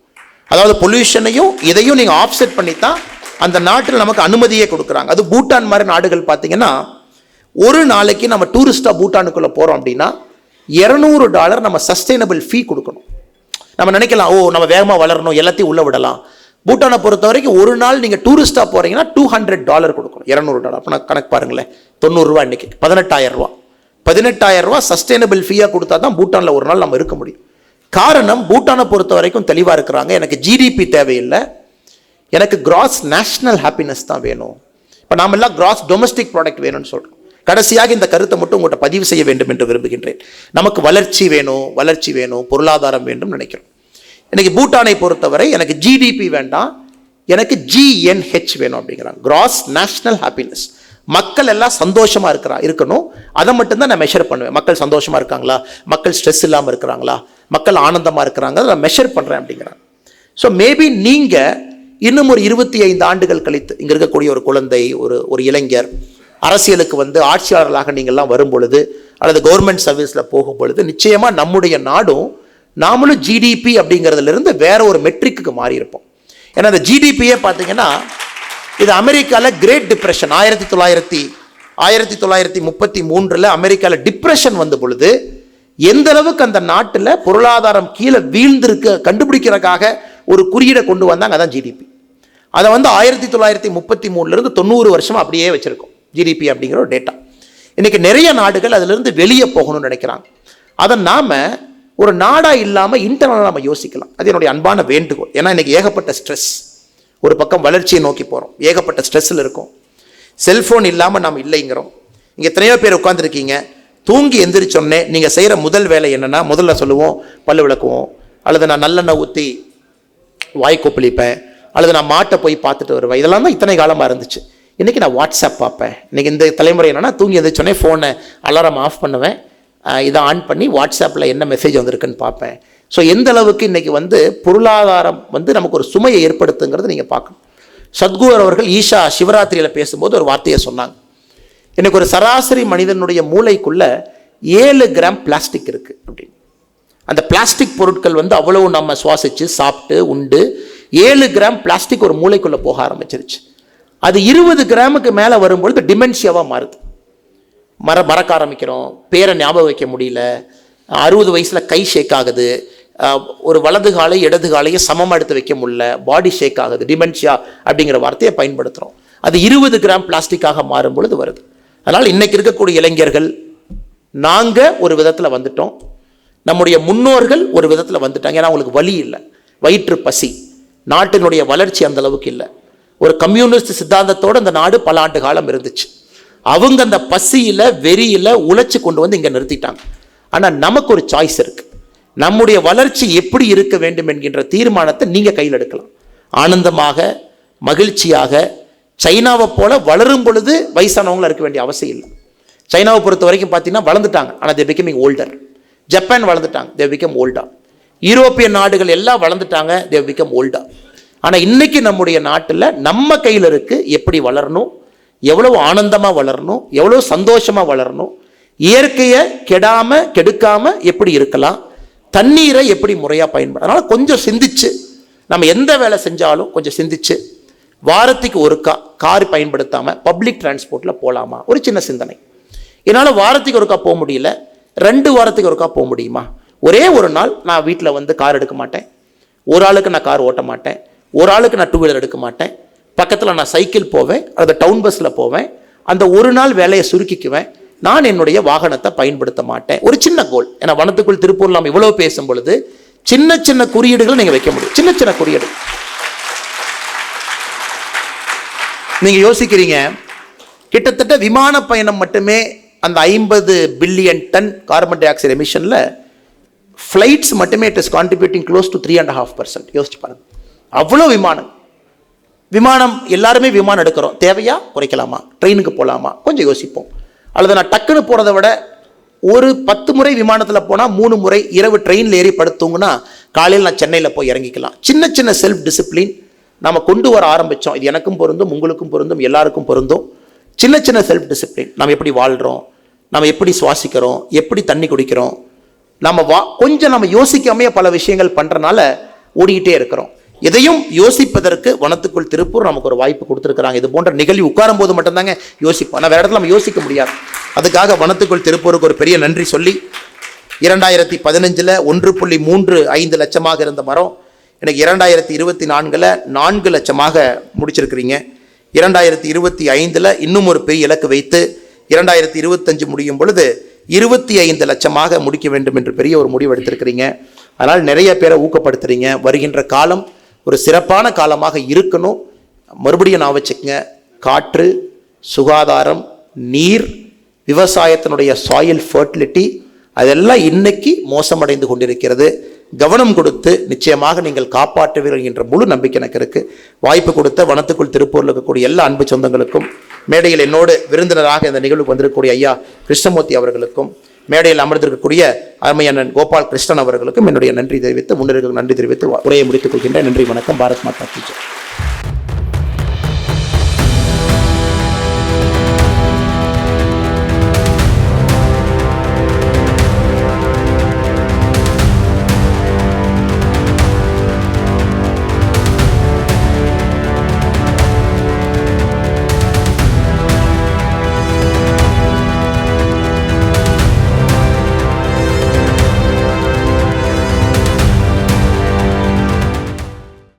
அதாவது பொல்யூஷனையும் இதையும் நீங்கள் ஆஃப்செட் பண்ணித்தான் அந்த நாட்டில் நமக்கு அனுமதியே கொடுக்குறாங்க. அது பூட்டான் மாதிரி நாடுகள் பார்த்தீங்கன்னா ஒரு நாளைக்கு நம்ம டூரிஸ்டாக பூட்டானுக்குள்ளே போகிறோம் அப்படின்னா $200 நம்ம சஸ்டைனபிள் ஃபீ கொடுக்கணும். நம்ம நினைக்கலாம், நம்ம வேகமாக வளரணும், எல்லாத்தையும் உள்ளே விடலாம். பூட்டானை பொறுத்த வரைக்கும் ஒரு நாள் நீங்கள் டூரிஸ்டாக போகிறீங்கன்னா $200 கொடுக்கணும். $200 அப்போ நான் கணக்கு பாருங்களேன், $90 இன்னைக்கு $18,000 சஸ்டைனபிள் ஃபீயாக கொடுத்தா தான் பூட்டானில் ஒரு நாள் நம்ம இருக்க முடியும். காரணம், பூட்டானை பொறுத்த வரைக்கும் தெளிவாக இருக்கிறாங்க. எனக்கு ஜிடிபி தேவையில்லை, எனக்கு கிராஸ் நேஷனல் ஹாப்பினஸ் தான் வேணும். இப்போ நாம் எல்லாம் கிராஸ் டொமஸ்டிக் ப்ராடக்ட் வேணும்னு சொல்கிறோம். கடைசியாக இந்த கருத்தை மட்டும் உங்கள்கிட்ட பதிவு செய்ய வேண்டும் என்று விரும்புகின்றேன். நமக்கு வளர்ச்சி வேணும், பொருளாதாரம் வேண்டும் நினைக்கிறோம். இன்னைக்கு பூட்டானை பொறுத்தவரை எனக்கு ஜிடிபி வேண்டாம், எனக்கு GNH வேணும் அப்படிங்கிறாங்க, கிராஸ் நேஷனல் ஹாப்பினஸ். மக்கள் எல்லாம் சந்தோஷமா இருக்கணும். அதை மட்டும்தான் நான் மெஷர் பண்ணுவேன். மக்கள் சந்தோஷமா இருக்காங்களா, மக்கள் ஸ்ட்ரெஸ் இல்லாமல் இருக்கிறாங்களா, மக்கள் ஆனந்தமா இருக்கிறாங்க, நான் மெஷர் பண்றேன் அப்படிங்கிறாங்க. ஸோ மேபி நீங்க இன்னும் ஒரு 25 ஆண்டுகள் கழித்து இங்க இருக்கக்கூடிய ஒரு குழந்தை, ஒரு இளைஞர் அரசியலுக்கு வந்து ஆட்சியாளர்களாக நீங்கள்லாம் வரும் பொழுது அல்லது கவர்மெண்ட் சர்வீஸில் போகும் பொழுது நிச்சயமா நம்முடைய நாடும் நாமளும் ஜிடிபி அப்படிங்கிறதுலேருந்து வேற ஒரு மெட்ரிக்கு மாறி இருப்போம். ஏன்னா அந்த ஜிடிபியே பார்த்தீங்கன்னா இது அமெரிக்காவில் கிரேட் டிப்ரெஷன் 1933 அமெரிக்காவில் டிப்ரெஷன் வந்த பொழுது எந்த அளவுக்கு அந்த நாட்டில் பொருளாதாரம் கீழே வீழ்ந்திருக்க கண்டுபிடிக்கிறதுக்காக ஒரு குறியீடை கொண்டு வந்தாங்க, அதான் ஜிடிபி. அதை வந்து 1933 90 வருஷமா அப்படியே வச்சிருக்கோம் ஜிடிபி அப்படிங்கிற ஒரு டேட்டா. இன்னைக்கு நிறைய நாடுகள் அதிலிருந்து வெளியே போகணும்னு நினைக்கிறாங்க. அதை நாம ஒரு நாடா இல்லாமல் இன்டர்னலாக நம்ம யோசிக்கலாம். அது என்னுடைய அன்பான வேண்டுகோள். ஏன்னா இன்னைக்கு ஏகப்பட்ட ஸ்ட்ரெஸ், ஒரு பக்கம் வளர்ச்சியை நோக்கி போகிறோம், ஏகப்பட்ட ஸ்ட்ரெஸ்ஸில் இருக்கும். செல்ஃபோன் இல்லாமல் நாம் இல்லைங்கிறோம். இங்கே எத்தனையோ பேர் உட்காந்துருக்கீங்க, தூங்கி எந்திரிச்சோன்னே நீங்கள் செய்கிற முதல் வேலை என்னென்னா, முதல்ல சொல்லுவோம் பல்லு விளக்குவோம், அல்லது நான் நல்லெண்ணெய் ஊற்றி வாய் கொப்பளிப்பேன், அல்லது நான் மாட்டை போய் பார்த்துட்டு வருவேன். இதெல்லாம் தான் இத்தனை காலமாக இருந்துச்சு. இன்றைக்கி நான் வாட்ஸ்அப் பார்ப்பேன். இன்றைக்கி இந்த தலைமுறை என்னென்னா, தூங்கி எந்திரிச்சோன்னே ஃபோனை அலாரம் ஆஃப் பண்ணுவேவேன், இதை ஆன் பண்ணி வாட்ஸ்அப்பில் என்ன மெசேஜ் வந்திருக்குன்னு பார்ப்பேன். ஸோ எந்த அளவுக்கு இன்றைக்கி வந்து பொருளாதாரம் வந்து நமக்கு ஒரு சுமையை ஏற்படுத்துங்கிறது நீங்கள் பார்க்கணும். சத்குரு அவர்கள் ஈஷா சிவராத்திரியில் பேசும்போது ஒரு வார்த்தையை சொன்னாங்க. எனக்கு ஒரு சராசரி மனிதனுடைய மூளைக்குள்ள 7 கிராம் பிளாஸ்டிக் இருக்குது அப்படின்னு. அந்த பிளாஸ்டிக் பொருட்கள் வந்து அவ்வளவு நம்ம சுவாசித்து சாப்பிட்டு உண்டு 7 கிராம் பிளாஸ்டிக் ஒரு மூளைக்குள்ளே போக ஆரம்பிச்சிருச்சு. அது 20 கிராமுக்கு மேலே வரும்பொழுது டிமென்ஷியாவாக மாறுது. மறக்க ஆரம்பிக்கிறோம், பேரை ஞாபகம் வைக்க முடியல, 60 வயசில் கை ஷேக் ஆகுது, ஒரு வலது காலை இடது காலையை சமமாக எடுத்து வைக்க முடியல, பாடி ஷேக் ஆகுது, டிமென்ஷியா அப்படிங்கிற வார்த்தையை பயன்படுத்துகிறோம். அது 20 கிராம் பிளாஸ்டிக்காக மாறும் பொழுது வருது. அதனால் இன்னைக்கு இருக்கக்கூடிய இளைஞர்கள் நாங்கள் ஒரு விதத்தில் வந்துட்டோம், நம்முடைய முன்னோர்கள் ஒரு விதத்தில் வந்துட்டாங்க. ஏன்னா அவங்களுக்கு வலி இல்லை, வயிற்று பசி, நாட்டினுடைய வளர்ச்சி அந்த அளவுக்கு இல்லை. ஒரு கம்யூனிஸ்ட் சித்தாந்தத்தோடு அந்த நாடு பல ஆண்டு காலம் இருந்துச்சு. அவங்க அந்த பசியில் வெறியில் உழைச்சி கொண்டு வந்து இங்கே நிறுத்திட்டாங்க. ஆனால் நமக்கு ஒரு சாய்ஸ் இருக்குது. நம்முடைய வளர்ச்சி எப்படி இருக்க வேண்டும் என்கின்ற தீர்மானத்தை நீங்கள் கையில் எடுக்கலாம். ஆனந்தமாக மகிழ்ச்சியாக சைனாவை போல வளரும் பொழுது வயசானவங்களாக இருக்க வேண்டிய அவசியம் இல்லை. சைனாவை பொறுத்த வரைக்கும் பார்த்தீங்கன்னா வளர்ந்துட்டாங்க, ஆனால் தே பிகமிங் ஓல்டர். ஜப்பான் வளர்ந்துட்டாங்க, தே பிகம் ஓல்டா. யூரோப்பிய நாடுகள் எல்லாம் வளர்ந்துட்டாங்க, தே பிகம் ஓல்டா. ஆனால் இன்னைக்கு நம்முடைய நாட்டில் நம்ம கையில் இருக்குது எப்படி வளரணும், எவ்வளவு ஆனந்தமாக வளரணும், எவ்வளோ சந்தோஷமாக வளரணும், இயற்கையை கெடுக்காம எப்படி இருக்கலாம், தண்ணீரை எப்படி முறையாக பயன்படுத்த. அதனால் கொஞ்சம் சிந்திச்சு, நம்ம எந்த வேலை செஞ்சாலும் கொஞ்சம் சிந்திச்சு, வாரத்துக்கு ஒருக்கா கார் பயன்படுத்தாமல் பப்ளிக் டிரான்ஸ்போர்ட்டில் போகலாமா, ஒரு சின்ன சிந்தனை. என்னால் வாரத்துக்கு ஒருக்கா போக முடியல, 2 வாரத்துக்கு ஒருக்கா போக முடியுமா? ஒரே ஒரு நாள் நான் வீட்டில் வந்து கார் எடுக்க மாட்டேன், ஒரு ஆளுக்கு நான் கார் ஓட்ட மாட்டேன், ஒரு ஆளுக்கு நான் 2 வீலர் எடுக்க மாட்டேன், பக்கத்தில் நான் சைக்கிள் போவேன், அல்லது டவுன் பஸ்ஸில் போவேன். அந்த ஒரு நாள் வேலையை சுருக்கிக்குவேன், நான் என்னுடைய வாகனத்தை பயன்படுத்த மாட்டேன். ஒரு சின்ன கோல். ஏன்னா வனத்துக்குள் திருப்பூர் நாம் இவ்வளோ பேசும் பொழுது சின்ன சின்ன குறியீடுகள் நீங்கள் வைக்க முடியும். சின்ன சின்ன குறியீடு. நீங்கள் யோசிக்கிறீங்க, கிட்டத்தட்ட விமான பயணம் மட்டுமே அந்த 50 billion ton carbon dioxide எமிஷனில் ஃப்ளைட்ஸ் மட்டுமே it is contributing close to 3.5%. யோசிச்சு பாருங்க. அவ்வளோ விமானம் எல்லாருமே விமானம் எடுக்கிறோம். தேவையா? குறைக்கலாமா? ட்ரெயினுக்கு போகலாமா? கொஞ்சம் யோசிப்போம். அல்லது நான் டக்குன்னு போகிறத விட ஒரு 10 முறை விமானத்தில் போனால் 3 முறை இரவு ட்ரெயினில் ஏறி படுத்தூங்கன்னா காலையில் நான் சென்னையில் போய் இறங்கிக்கலாம். சின்ன சின்ன செல்ஃப் டிசிப்ளின் நம்ம கொண்டு வர ஆரம்பித்தோம். இது எனக்கும் பொருந்தும், உங்களுக்கும் பொருந்தும், எல்லாருக்கும் பொருந்தும். சின்ன சின்ன செல்ஃப் டிசிப்ளின். நம்ம எப்படி வாழ்கிறோம், நம்ம எப்படி சுவாசிக்கிறோம், எப்படி தண்ணி குடிக்கிறோம், கொஞ்சம் நம்ம யோசிக்காமையே பல விஷயங்கள் பண்ணுறனால ஓடிக்கிட்டே இருக்கிறோம். எதையும் யோசிப்பதற்கு வனத்துக்குள் திருப்பூர் நமக்கு ஒரு வாய்ப்பு கொடுத்துருக்குறாங்க. இது போன்ற நிகழ்வு உட்காரும் போது மட்டும்தாங்க யோசிப்போம். ஆனால் வேறு இடத்துல நம்ம யோசிக்க முடியாது. அதுக்காக வனத்துக்குள் திருப்பூருக்கு ஒரு பெரிய நன்றி சொல்லி, 2015 1.35 லட்சமாக இருந்த மரம் எனக்கு 2024 4 லட்சமாக முடிச்சிருக்கிறீங்க. 2025 இன்னும் ஒரு பெரிய இலக்கு வைத்து 2025 முடியும் பொழுது 25 லட்சமாக முடிக்க வேண்டும் என்று பெரிய ஒரு முடிவு எடுத்திருக்கிறீங்க. அதனால் நிறைய பேரை ஊக்கப்படுத்துறீங்க. வருகின்ற காலம் ஒரு சிறப்பான காலமாக இருக்கணும். மறுபடியும் நான் வச்சுக்கங்க, காற்று, சுகாதாரம், நீர், விவசாயத்தினுடைய சாயில் ஃபர்டிலிட்டி அதெல்லாம் இன்னைக்கு மோசமடைந்து கொண்டிருக்கிறது. கவனம் கொடுத்து நிச்சயமாக நீங்கள் காப்பாற்றுவீர்கள் என்ற முழு நம்பிக்கை எனக்கு இருக்குது. வாய்ப்பு கொடுத்த வனத்துக்குள் திருப்பூரில் இருக்கக்கூடிய எல்லா அன்பு சொந்தங்களுக்கும், மேடையில் என்னோடு விருந்தினராக இந்த நிகழ்வுக்கு வந்திருக்கக்கூடிய ஐயா கிருஷ்ணமூர்த்தி அவர்களுக்கும், மேடையில் அமர்ந்திருக்கக்கூடிய அருமையண்ணன் கோபால் கிருஷ்ணன் அவர்களுக்கும் என்னுடைய நன்றி தெரிவித்து, முன்னோர்களுக்கு நன்றி தெரிவித்து உரையை முடித்துக் கொள்கின்றேன். நன்றி, வணக்கம். பாரத் மாதா கி ஜெய்.